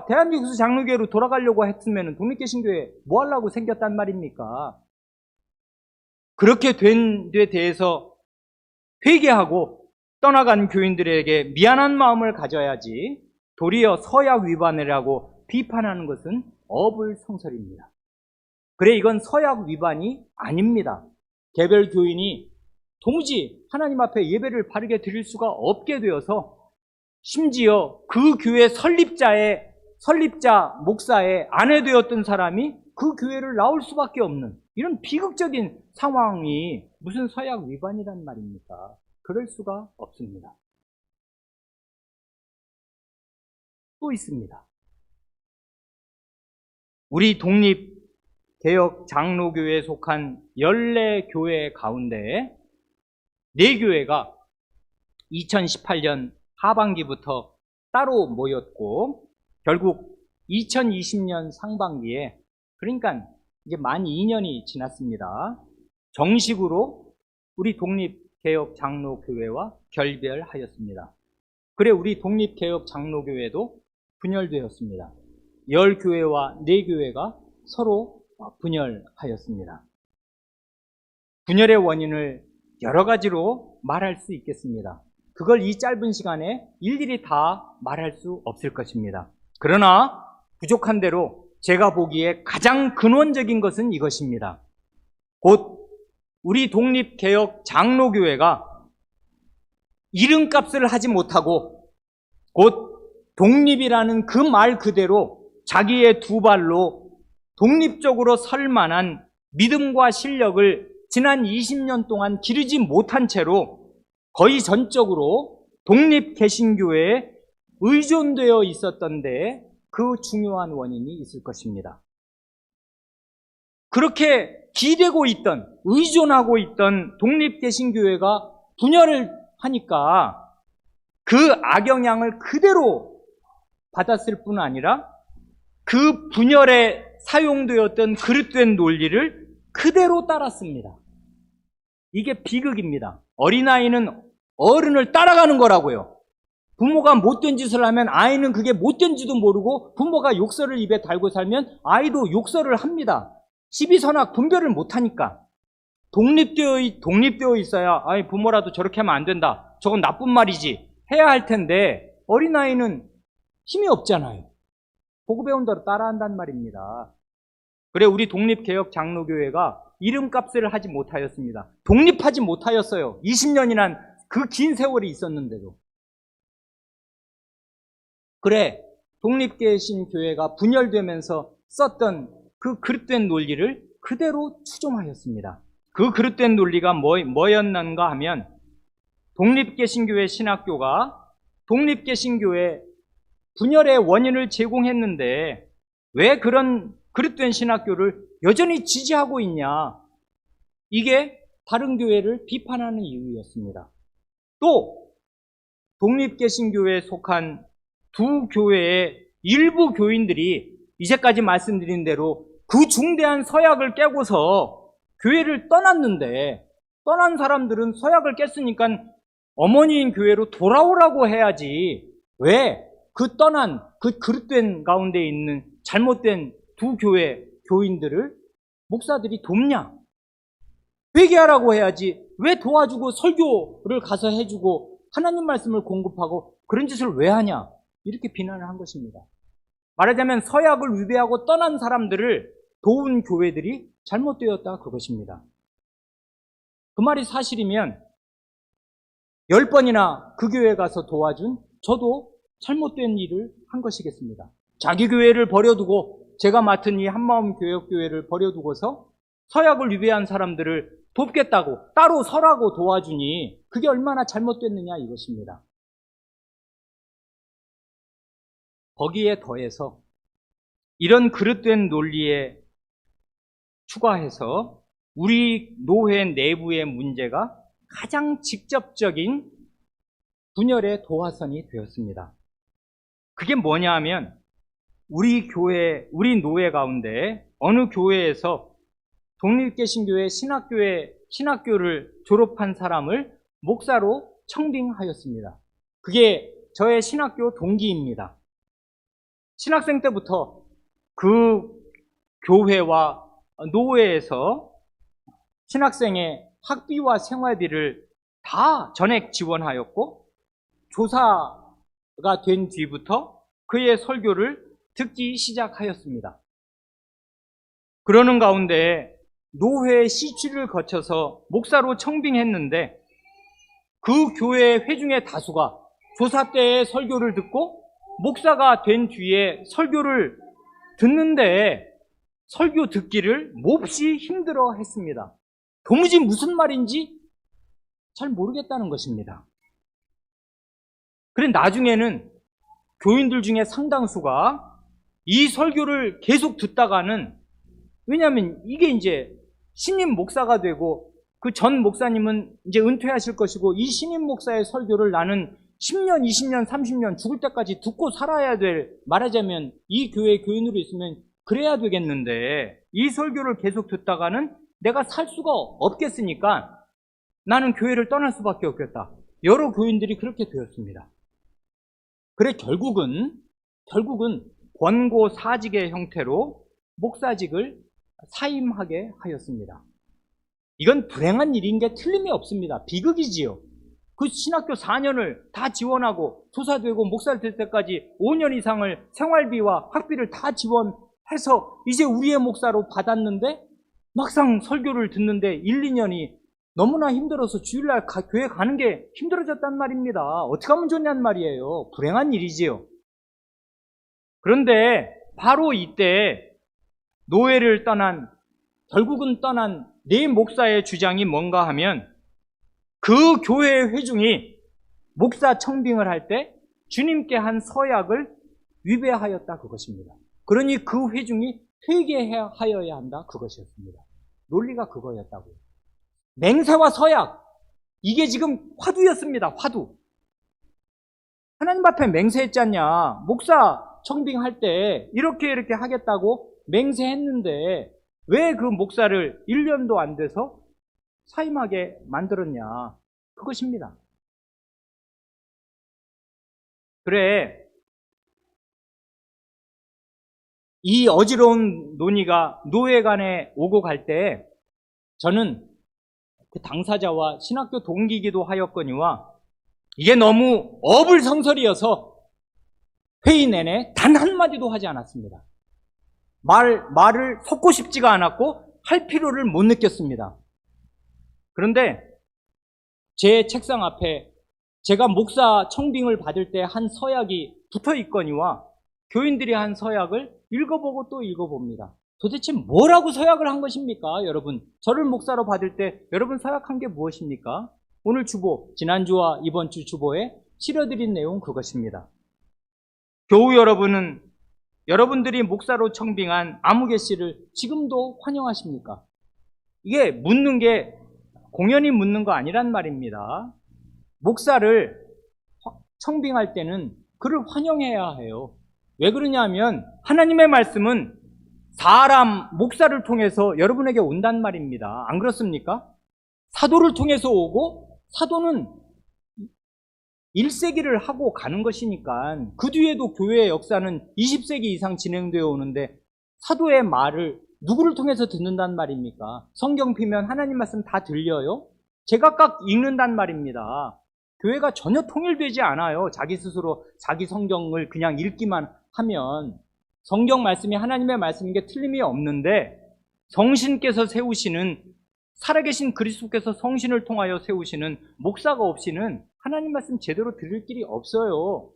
대한민국 장로교회로 돌아가려고 했으면 독립개신교회 뭐 하려고 생겼단 말입니까? 그렇게 된 데 대해서 회개하고 떠나간 교인들에게 미안한 마음을 가져야지, 도리어 서약 위반이라고 비판하는 것은 어불성설입니다. 그래, 이건 서약 위반이 아닙니다. 개별 교인이 도무지 하나님 앞에 예배를 바르게 드릴 수가 없게 되어서 심지어 그 교회 설립자 목사의 아내 되었던 사람이 그 교회를 나올 수밖에 없는 이런 비극적인 상황이 무슨 서약 위반이란 말입니까? 그럴 수가 없습니다. 또 있습니다. 우리 독립개혁 장로교회에 속한 14교회 가운데 4교회가 2018년 하반기부터 따로 모였고 결국 2020년 상반기에, 그러니까 이제 만 2년이 지났습니다. 정식으로 우리 독립개혁 장로교회와 결별하였습니다. 그래, 우리 독립개혁 장로교회도 분열되었습니다. 10교회와 4교회가 서로 분열하였습니다. 분열의 원인을 여러 가지로 말할 수 있겠습니다. 그걸 이 짧은 시간에 일일이 다 말할 수 없을 것입니다. 그러나 부족한 대로 제가 보기에 가장 근원적인 것은 이것입니다. 곧 우리 독립개혁 장로교회가 이름값을 하지 못하고 곧 독립이라는 그 말 그대로 자기의 두 발로 독립적으로 설 만한 믿음과 실력을 지난 20년 동안 기르지 못한 채로 거의 전적으로 독립개신교회에 의존되어 있었던 데 그 중요한 원인이 있을 것입니다. 그렇게 기대고 있던, 의존하고 있던 독립개신교회가 분열을 하니까 그 악영향을 그대로 받았을 뿐 아니라 그 분열에 사용되었던 그릇된 논리를 그대로 따랐습니다. 이게 비극입니다. 어린아이는 어른을 따라가는 거라고요. 부모가 못된 짓을 하면 아이는 그게 못된지도 모르고 부모가 욕설을 입에 달고 살면 아이도 욕설을 합니다. 시비선악 분별을 못하니까. 독립되어 있어야 부모라도 저렇게 하면 안 된다, 저건 나쁜 말이지 해야 할 텐데 어린아이는 힘이 없잖아요. 보고 배운 대로 따라한단 말입니다. 그래, 우리 독립개혁 장로교회가 이름값을 하지 못하였습니다. 독립하지 못하였어요. 20년이란 그 긴 세월이 있었는데도. 그래, 독립개신교회가 분열되면서 썼던 그 그릇된 논리를 그대로 추종하였습니다. 그 그릇된 논리가 뭐였는가 하면 독립개신교회 신학교가 독립개신교회 분열의 원인을 제공했는데 왜 그런 그릇된 신학교를 여전히 지지하고 있냐, 이게 다른 교회를 비판하는 이유였습니다. 또 독립개신교회에 속한 두 교회의 일부 교인들이 이제까지 말씀드린 대로 그 중대한 서약을 깨고서 교회를 떠났는데, 떠난 사람들은 서약을 깼으니까 어머니인 교회로 돌아오라고 해야지 왜 그 떠난 그 그릇된 가운데 있는 잘못된 두 교회 교인들을 목사들이 돕냐? 회개하라고 해야지 왜 도와주고 설교를 가서 해주고 하나님 말씀을 공급하고 그런 짓을 왜 하냐? 이렇게 비난을 한 것입니다. 말하자면 서약을 위배하고 떠난 사람들을 도운 교회들이 잘못되었다, 그것입니다. 그 말이 사실이면 10번이나 그 교회에 가서 도와준 저도 잘못된 일을 한 것이겠습니다. 자기 교회를 버려두고, 제가 맡은 이 한마음 교역교회를 버려두고서 서약을 위배한 사람들을 돕겠다고 따로 서라고 도와주니 그게 얼마나 잘못됐느냐, 이것입니다. 거기에 더해서 이런 그릇된 논리에 추가해서 우리 노회 내부의 문제가 가장 직접적인 분열의 도화선이 되었습니다. 그게 뭐냐 하면 우리 노회 가운데 어느 교회에서 독립개신교회 신학교를 졸업한 사람을 목사로 청빙하였습니다. 그게 저의 신학교 동기입니다. 신학생 때부터 그 교회와 노회에서 신학생의 학비와 생활비를 다 전액 지원하였고, 조사가 된 뒤부터 그의 설교를 듣기 시작하였습니다. 그러는 가운데 노회 시추를 거쳐서 목사로 청빙했는데 그 교회 회중의 다수가 조사 때의 설교를 듣고 목사가 된 뒤에 설교를 듣는데 설교 듣기를 몹시 힘들어 했습니다. 도무지 무슨 말인지 잘 모르겠다는 것입니다. 그래 나중에는 교인들 중에 상당수가 이 설교를 계속 듣다가는, 왜냐하면 이게 이제 신임 목사가 되고 그 전 목사님은 이제 은퇴하실 것이고 이 신임 목사의 설교를 나는 10년, 20년, 30년 죽을 때까지 듣고 살아야 될, 말하자면 이 교회 교인으로 있으면 그래야 되겠는데 이 설교를 계속 듣다가는 내가 살 수가 없겠으니까 나는 교회를 떠날 수밖에 없겠다. 여러 교인들이 그렇게 되었습니다. 그래 결국은 권고 사직의 형태로 목사직을 사임하게 하였습니다. 이건 불행한 일인 게 틀림이 없습니다. 비극이지요. 그 신학교 4년을 다 지원하고 조사되고 목사를 될 때까지 5년 이상을 생활비와 학비를 다 지원해서 이제 우리의 목사로 받았는데 막상 설교를 듣는데 1, 2년이 너무나 힘들어서 주일날 교회 가는 게 힘들어졌단 말입니다. 어떻게 하면 좋냔 말이에요. 불행한 일이지요. 그런데 바로 이때 노예를 결국은 떠난 네 목사의 주장이 뭔가 하면 그 교회 회중이 목사 청빙을 할 때 주님께 한 서약을 위배하였다 그것입니다. 그러니 그 회중이 회개하여야 한다 그것이었습니다. 논리가 그거였다고요. 맹세와 서약, 이게 지금 화두였습니다. 화두. 하나님 앞에 맹세했지 않냐. 목사 청빙할 때 이렇게 하겠다고 맹세했는데 왜 그 목사를 1년도 안 돼서 사임하게 만들었냐. 그것입니다. 그래, 이 어지러운 논의가 노예 간에 오고 갈 때 저는 그 당사자와 신학교 동기이기도 하였거니와 이게 너무 어불성설이어서 회의 내내 단 한마디도 하지 않았습니다. 말을 섞고 싶지가 않았고 할 필요를 못 느꼈습니다. 그런데 제 책상 앞에 제가 목사 청빙을 받을 때 한 서약이 붙어 있거니와 교인들이 한 서약을 읽어보고 또 읽어봅니다. 도대체 뭐라고 서약을 한 것입니까? 여러분, 저를 목사로 받을 때 여러분 서약한 게 무엇입니까? 오늘 주보, 지난주와 이번 주 주보에 실어드린 내용 그것입니다. 교우 여러분은 여러분들이 목사로 청빙한 아무개 씨를 지금도 환영하십니까? 이게 묻는 게 공연히 묻는 거 아니란 말입니다. 목사를 청빙할 때는 그를 환영해야 해요. 왜 그러냐면 하나님의 말씀은 사람, 목사를 통해서 여러분에게 온단 말입니다. 안 그렇습니까? 사도를 통해서 오고 사도는 1세기를 하고 가는 것이니까 그 뒤에도 교회의 역사는 20세기 이상 진행되어 오는데 사도의 말을 누구를 통해서 듣는단 말입니까? 성경 피면 하나님 말씀 다 들려요? 제각각 읽는단 말입니다. 교회가 전혀 통일되지 않아요. 자기 스스로 자기 성경을 그냥 읽기만 하면. 성경 말씀이 하나님의 말씀인 게 틀림이 없는데 성신께서 세우시는, 살아계신 그리스도께서 성신을 통하여 세우시는 목사가 없이는 하나님 말씀 제대로 들을 길이 없어요.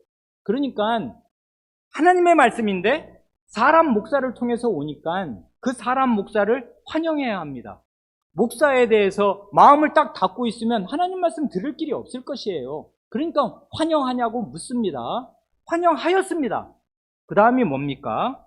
그러니까 하나님의 말씀인데 사람 목사를 통해서 오니까 그 사람 목사를 환영해야 합니다. 목사에 대해서 마음을 딱 닫고 있으면 하나님 말씀 들을 길이 없을 것이에요. 그러니까 환영하냐고 묻습니다. 환영하였습니다. 그 다음이 뭡니까?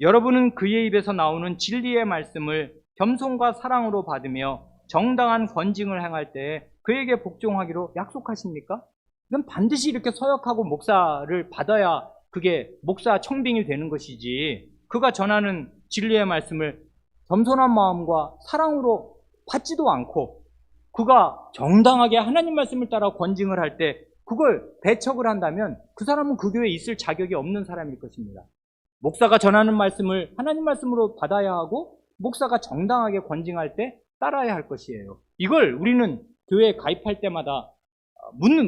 여러분은 그의 입에서 나오는 진리의 말씀을 겸손과 사랑으로 받으며 정당한 권징을 행할 때 그에게 복종하기로 약속하십니까? 이건 반드시 이렇게 서역하고 목사를 받아야 그게 목사 청빙이 되는 것이지, 그가 전하는 진리의 말씀을 겸손한 마음과 사랑으로 받지도 않고 그가 정당하게 하나님 말씀을 따라 권징을 할 때 그걸 배척을 한다면 그 사람은 그 교회에 있을 자격이 없는 사람일 것입니다. 목사가 전하는 말씀을 하나님 말씀으로 받아야 하고 목사가 정당하게 권징할 때 따라야 할 것이에요. 이걸 우리는 교회에 가입할 때마다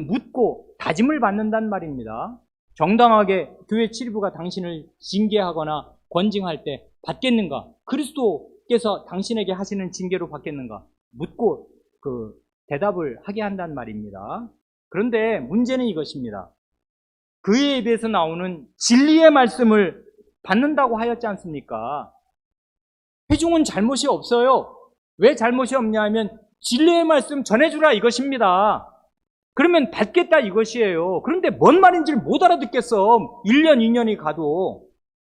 묻고 다짐을 받는단 말입니다. 정당하게 교회 치리부가 당신을 징계하거나 권징할 때 받겠는가? 그리스도 하나님께서 당신에게 하시는 징계로 받겠는가? 묻고 대답을 하게 한단 말입니다. 그런데 문제는 이것입니다. 그의 입에서 나오는 진리의 말씀을 받는다고 하였지 않습니까? 회중은 잘못이 없어요. 왜 잘못이 없냐 하면 진리의 말씀 전해주라 이것입니다. 그러면 받겠다 이것이에요. 그런데 뭔 말인지를 못 알아듣겠어. 1년, 2년이 가도.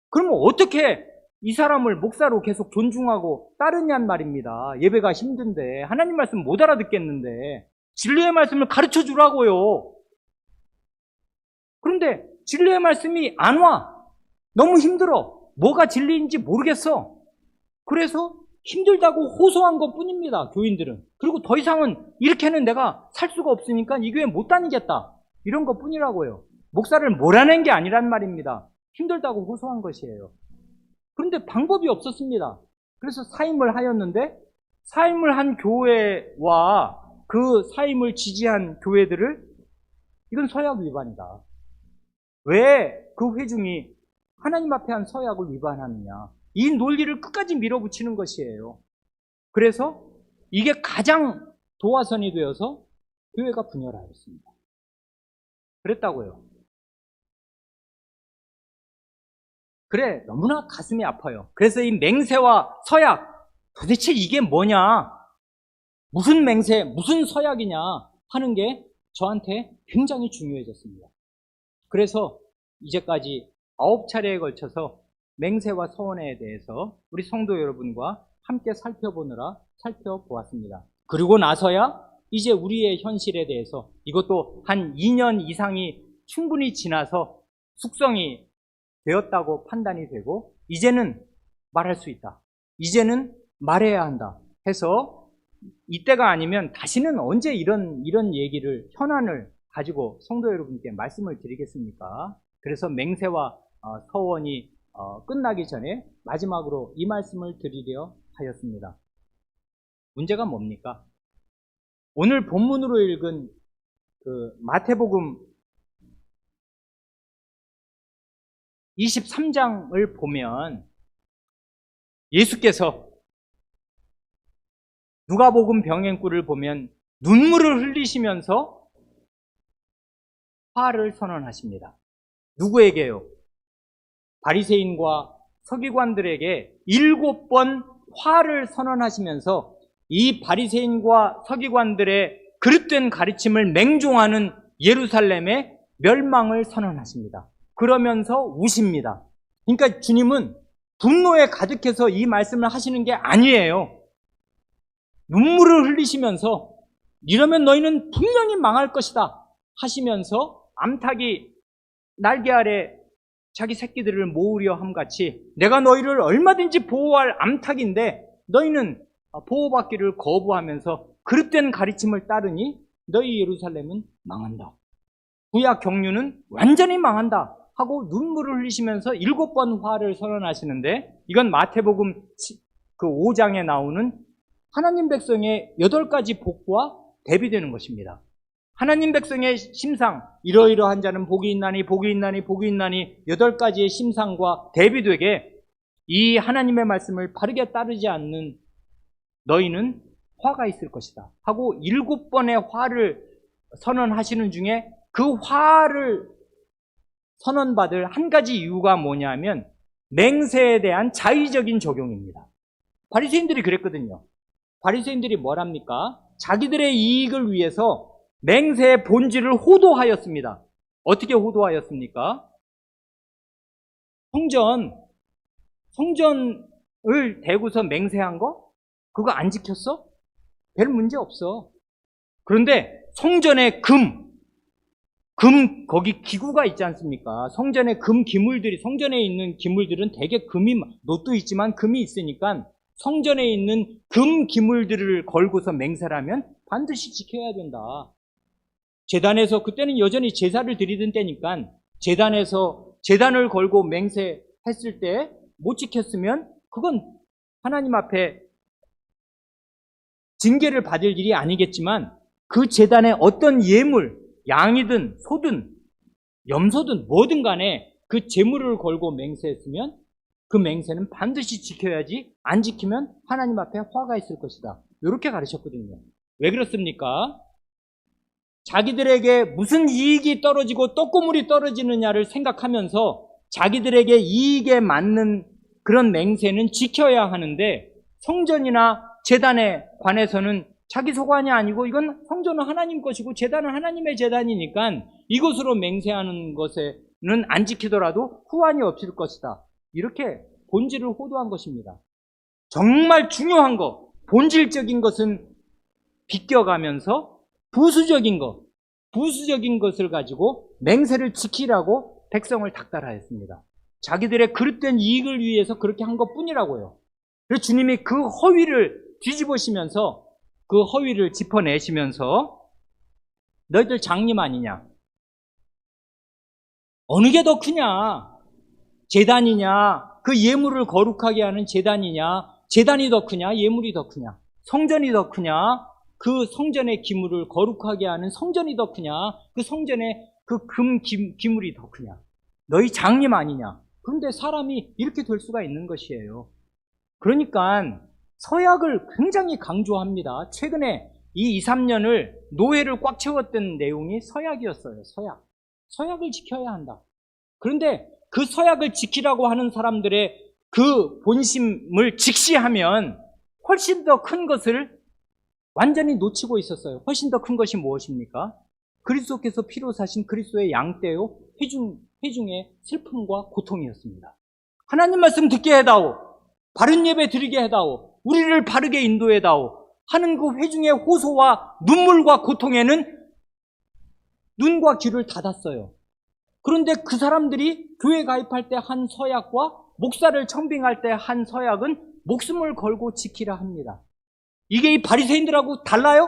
그러면 어떻게 이 사람을 목사로 계속 존중하고 따르냔 말입니다. 예배가 힘든데 하나님 말씀 못 알아듣겠는데 진리의 말씀을 가르쳐 주라고요. 그런데 진리의 말씀이 안 와. 너무 힘들어. 뭐가 진리인지 모르겠어. 그래서 힘들다고 호소한 것뿐입니다. 교인들은. 그리고 더 이상은 이렇게는 내가 살 수가 없으니까 이 교회 못 다니겠다. 이런 것뿐이라고요. 목사를 몰아낸 게 아니란 말입니다. 힘들다고 호소한 것이에요. 그런데 방법이 없었습니다. 그래서 사임을 하였는데 사임을 한 교회와 그 사임을 지지한 교회들을 이건 서약 위반이다. 왜 그 회중이 하나님 앞에 한 서약을 위반하느냐. 이 논리를 끝까지 밀어붙이는 것이에요. 그래서 이게 가장 도화선이 되어서 교회가 분열하였습니다. 그랬다고요. 그래, 너무나 가슴이 아파요. 그래서 이 맹세와 서약, 도대체 이게 뭐냐? 무슨 맹세, 무슨 서약이냐 하는 게 저한테 굉장히 중요해졌습니다. 그래서 이제까지 9차례에 걸쳐서 맹세와 서원에 대해서 우리 성도 여러분과 함께 살펴보았습니다. 그리고 나서야 이제 우리의 현실에 대해서 이것도 한 2년 이상이 충분히 지나서 숙성이 되었다고 판단이 되고 이제는 말할 수 있다. 이제는 말해야 한다 해서 이때가 아니면 다시는 언제 이런 얘기를 현안을 가지고 성도 여러분께 말씀을 드리겠습니까? 그래서 맹세와 서원이 끝나기 전에 마지막으로 이 말씀을 드리려 하였습니다. 문제가 뭡니까? 오늘 본문으로 읽은 마태복음 23장을 보면 예수께서 누가복음 병행꾼을 보면 눈물을 흘리시면서 화를 선언하십니다. 누구에게요? 바리새인과 서기관들에게 7번 화를 선언하시면서 이 바리새인과 서기관들의 그릇된 가르침을 맹종하는 예루살렘의 멸망을 선언하십니다. 그러면서 우십니다. 그러니까 주님은 분노에 가득해서 이 말씀을 하시는 게 아니에요. 눈물을 흘리시면서 이러면 너희는 분명히 망할 것이다 하시면서 암탉이 날개 아래 자기 새끼들을 모으려 함같이 내가 너희를 얼마든지 보호할 암탉인데 너희는 보호받기를 거부하면서 그릇된 가르침을 따르니 너희 예루살렘은 망한다. 구약 경륜은 완전히 망한다 하고 눈물을 흘리시면서 7번 화를 선언하시는데 이건 마태복음 5장에 나오는 하나님 백성의 8가지 복과 대비되는 것입니다. 하나님 백성의 심상, 이러이러한 자는 복이 있나니 복이 있나니 복이 있나니 8가지의 심상과 대비되게 이 하나님의 말씀을 바르게 따르지 않는 너희는 화가 있을 것이다 하고 7번의 화를 선언하시는 중에 그 화를 선언받을 한 가지 이유가 뭐냐면 맹세에 대한 자의적인 적용입니다. 바리새인들이 그랬거든요. 바리새인들이 뭐랍니까? 자기들의 이익을 위해서 맹세의 본질을 호도하였습니다. 어떻게 호도하였습니까? 성전을 대고서 맹세한 거? 그거 안 지켰어? 별 문제 없어. 그런데 성전의 거기 기구가 있지 않습니까? 성전의 성전에 있는 기물들은 대개 놋도 있지만 금이 있으니까 성전에 있는 금 기물들을 걸고서 맹세를 하면 반드시 지켜야 된다. 제단에서 그때는 여전히 제사를 드리던 때니까 제단을 걸고 맹세했을 때 못 지켰으면 그건 하나님 앞에 징계를 받을 일이 아니겠지만 그 제단에 어떤 예물, 양이든 소든 염소든 뭐든 간에 그 제물을 걸고 맹세했으면 그 맹세는 반드시 지켜야지 안 지키면 하나님 앞에 화가 있을 것이다. 이렇게 가르쳤거든요. 왜 그렇습니까? 자기들에게 무슨 이익이 떨어지고 떡고물이 떨어지느냐를 생각하면서 자기들에게 이익에 맞는 그런 맹세는 지켜야 하는데, 성전이나 제단에 관해서는 자기 소관이 아니고 이건 성전은 하나님 것이고 제단은 하나님의 제단이니까 이것으로 맹세하는 것에는 안 지키더라도 후환이 없을 것이다. 이렇게 본질을 호도한 것입니다. 정말 중요한 것, 본질적인 것은 비껴가면서 부수적인 것을 가지고 맹세를 지키라고 백성을 닥달하였습니다. 자기들의 그릇된 이익을 위해서 그렇게 한 것뿐이라고요. 그래서 주님이 그 허위를 뒤집으시면서, 그 허위를 짚어내시면서 너희들 장님 아니냐? 어느 게 더 크냐? 제단이냐? 그 예물을 거룩하게 하는 제단이냐? 제단이 더 크냐? 예물이 더 크냐? 성전이 더 크냐? 그 성전의 기물을 거룩하게 하는 성전이 더 크냐? 그 성전의 그 기물이 더 크냐? 너희 장님 아니냐? 그런데 사람이 이렇게 될 수가 있는 것이에요. 그러니까 서약을 굉장히 강조합니다. 최근에 이 2, 3년을 노예를 꽉 채웠던 내용이 서약이었어요. 서약을 지켜야 한다. 그런데 그 서약을 지키라고 하는 사람들의 그 본심을 직시하면 훨씬 더 큰 것을 완전히 놓치고 있었어요. 훨씬 더 큰 것이 무엇입니까? 그리스도께서 피로 사신 그리스도의 양떼요 회중의 슬픔과 고통이었습니다. 하나님 말씀 듣게 해다오, 바른 예배 드리게 해다오, 우리를 바르게 인도해다오 하는 그 회중의 호소와 눈물과 고통에는 눈과 귀를 닫았어요. 그런데 그 사람들이 교회 가입할 때 한 서약과 목사를 청빙할 때 한 서약은 목숨을 걸고 지키라 합니다. 이게 이 바리새인들하고 달라요?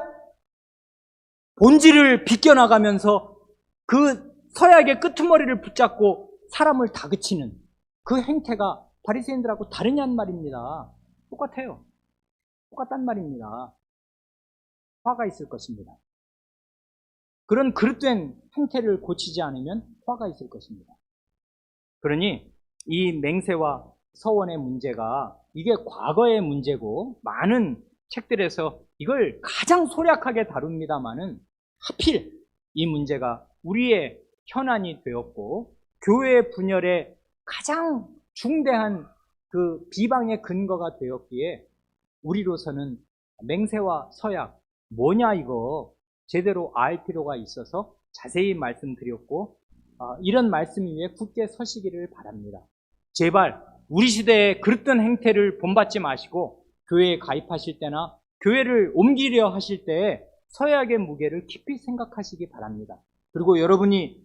본질을 비껴나가면서 그 서약의 끄트머리를 붙잡고 사람을 다그치는 그 행태가 바리새인들하고 다르냐는 말입니다. 똑같아요. 똑같단 말입니다. 화가 있을 것입니다. 그런 그릇된 행태를 고치지 않으면 화가 있을 것입니다. 그러니 이 맹세와 서원의 문제가 이게 과거의 문제고 많은 책들에서 이걸 가장 소략하게 다룹니다마는 하필 이 문제가 우리의 현안이 되었고 교회 분열의 가장 중대한 그 비방의 근거가 되었기에 우리로서는 맹세와 서약 뭐냐 이거 제대로 알 필요가 있어서 자세히 말씀드렸고 이런 말씀 위에 굳게 서시기를 바랍니다. 제발 우리 시대의 그릇된 행태를 본받지 마시고 교회에 가입하실 때나 교회를 옮기려 하실 때에 서약의 무게를 깊이 생각하시기 바랍니다. 그리고 여러분이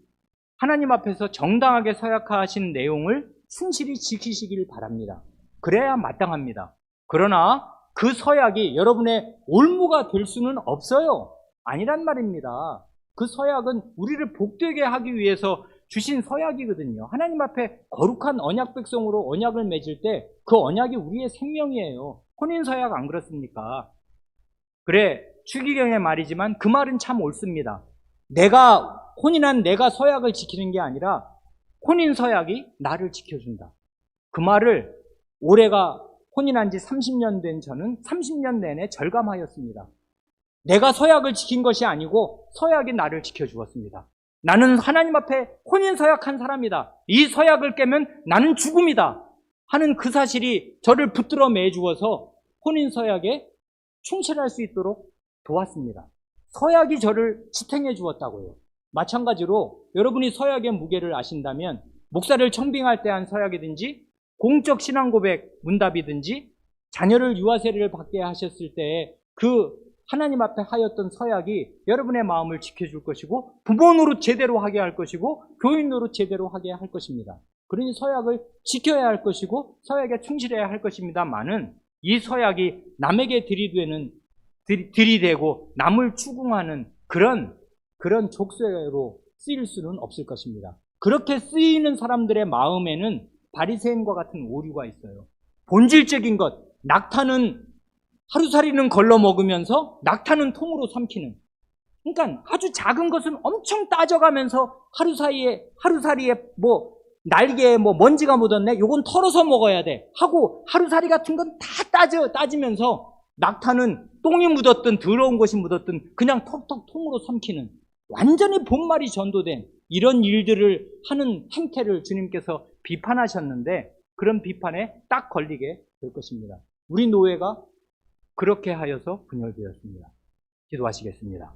하나님 앞에서 정당하게 서약하신 내용을 충실히 지키시길 바랍니다. 그래야 마땅합니다. 그러나 그 서약이 여러분의 올무가 될 수는 없어요. 아니란 말입니다. 그 서약은 우리를 복되게 하기 위해서 주신 서약이거든요. 하나님 앞에 거룩한 언약 백성으로 언약을 맺을 때 그 언약이 우리의 생명이에요. 혼인서약 안 그렇습니까? 그래, 추기경의 말이지만 그 말은 참 옳습니다. 혼인한 내가 서약을 지키는 게 아니라 혼인서약이 나를 지켜준다. 그 말을 올해가 혼인한 지 30년 된 저는 30년 내내 절감하였습니다. 내가 서약을 지킨 것이 아니고 서약이 나를 지켜주었습니다. 나는 하나님 앞에 혼인서약한 사람이다. 이 서약을 깨면 나는 죽음이다 하는 그 사실이 저를 붙들어 매주어서 혼인서약에 충실할 수 있도록 도왔습니다. 서약이 저를 지탱해 주었다고요. 마찬가지로 여러분이 서약의 무게를 아신다면 목사를 청빙할 때 한 서약이든지 공적 신앙고백 문답이든지 자녀를 유아세례를 받게 하셨을 때 그 하나님 앞에 하였던 서약이 여러분의 마음을 지켜줄 것이고 부모 노릇 제대로 하게 할 것이고 교인 노릇 제대로 하게 할 것입니다. 그러니 서약을 지켜야 할 것이고 서약에 충실해야 할 것입니다만은 이 서약이 남에게 들이대고 남을 추궁하는 그런 족쇄로 쓰일 수는 없을 것입니다. 그렇게 쓰이는 사람들의 마음에는 바리새인과 같은 오류가 있어요. 본질적인 것, 낙타는 하루살이는 걸러 먹으면서 낙타는 통으로 삼키는. 그러니까 아주 작은 것은 엄청 따져가면서 하루살이에 날개에 뭐 먼지가 묻었네? 요건 털어서 먹어야 돼. 하고 하루살이 같은 건 다 따지면서 낙타는 똥이 묻었든 더러운 것이 묻었든 그냥 턱턱 통으로 삼키는 완전히 본말이 전도된 이런 일들을 하는 행태를 주님께서 비판하셨는데 그런 비판에 딱 걸리게 될 것입니다. 우리 노예가 그렇게 하여서 분열되었습니다. 기도하시겠습니다.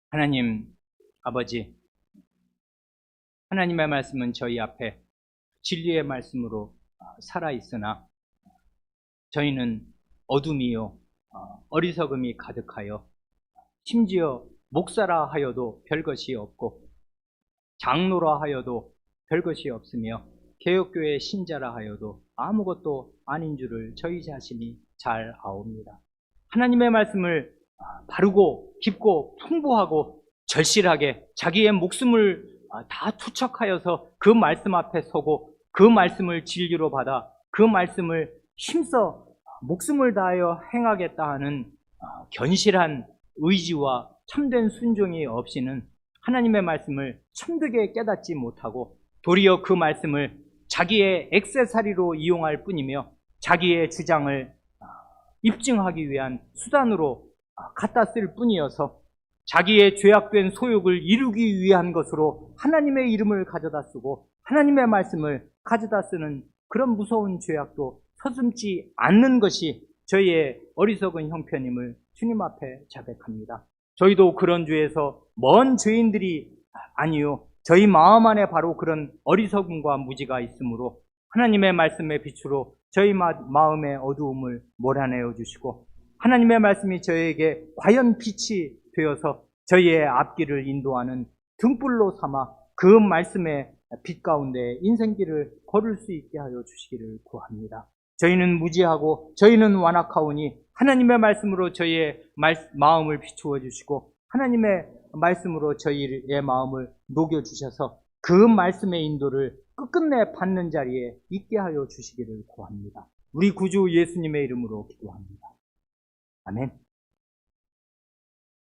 하나님 아버지, 하나님의 말씀은 저희 앞에 진리의 말씀으로 살아있으나 저희는 어둠이요 어리석음이 가득하여 심지어 목사라 하여도 별것이 없고 장로라 하여도 별것이 없으며 개혁교회 신자라 하여도 아무것도 아닌 줄을 저희 자신이 잘 아옵니다. 하나님의 말씀을 바르고 깊고 풍부하고 절실하게 자기의 목숨을 다 투척하여서 그 말씀 앞에 서고 그 말씀을 진리로 받아 그 말씀을 힘써 목숨을 다하여 행하겠다 하는 견실한 의지와 참된 순종이 없이는 하나님의 말씀을 참되게 깨닫지 못하고 도리어 그 말씀을 자기의 액세서리로 이용할 뿐이며 자기의 주장을 입증하기 위한 수단으로 갖다 쓸 뿐이어서 자기의 죄악된 소욕을 이루기 위한 것으로 하나님의 이름을 가져다 쓰고 하나님의 말씀을 가져다 쓰는 그런 무서운 죄악도 서슴지 않는 것이 저희의 어리석은 형편임을 주님 앞에 자백합니다. 저희도 그런 죄에서 먼 죄인들이 아니요 저희 마음 안에 바로 그런 어리석음과 무지가 있으므로 하나님의 말씀의 빛으로 저희 마음의 어두움을 몰아내어 주시고 하나님의 말씀이 저희에게 과연 빛이 되어서 저희의 앞길을 인도하는 등불로 삼아 그 말씀의 빛 가운데 인생길을 걸을 수 있게 하여 주시기를 구합니다. 저희는 무지하고 저희는 완악하오니 하나님의 말씀으로 저희의 마음을 비추어 주시고 하나님의 말씀으로 저희의 마음을 녹여주셔서 그 말씀의 인도를 끝끝내 받는 자리에 있게 하여 주시기를 구합니다. 우리 구주 예수님의 이름으로 기도합니다. 아멘.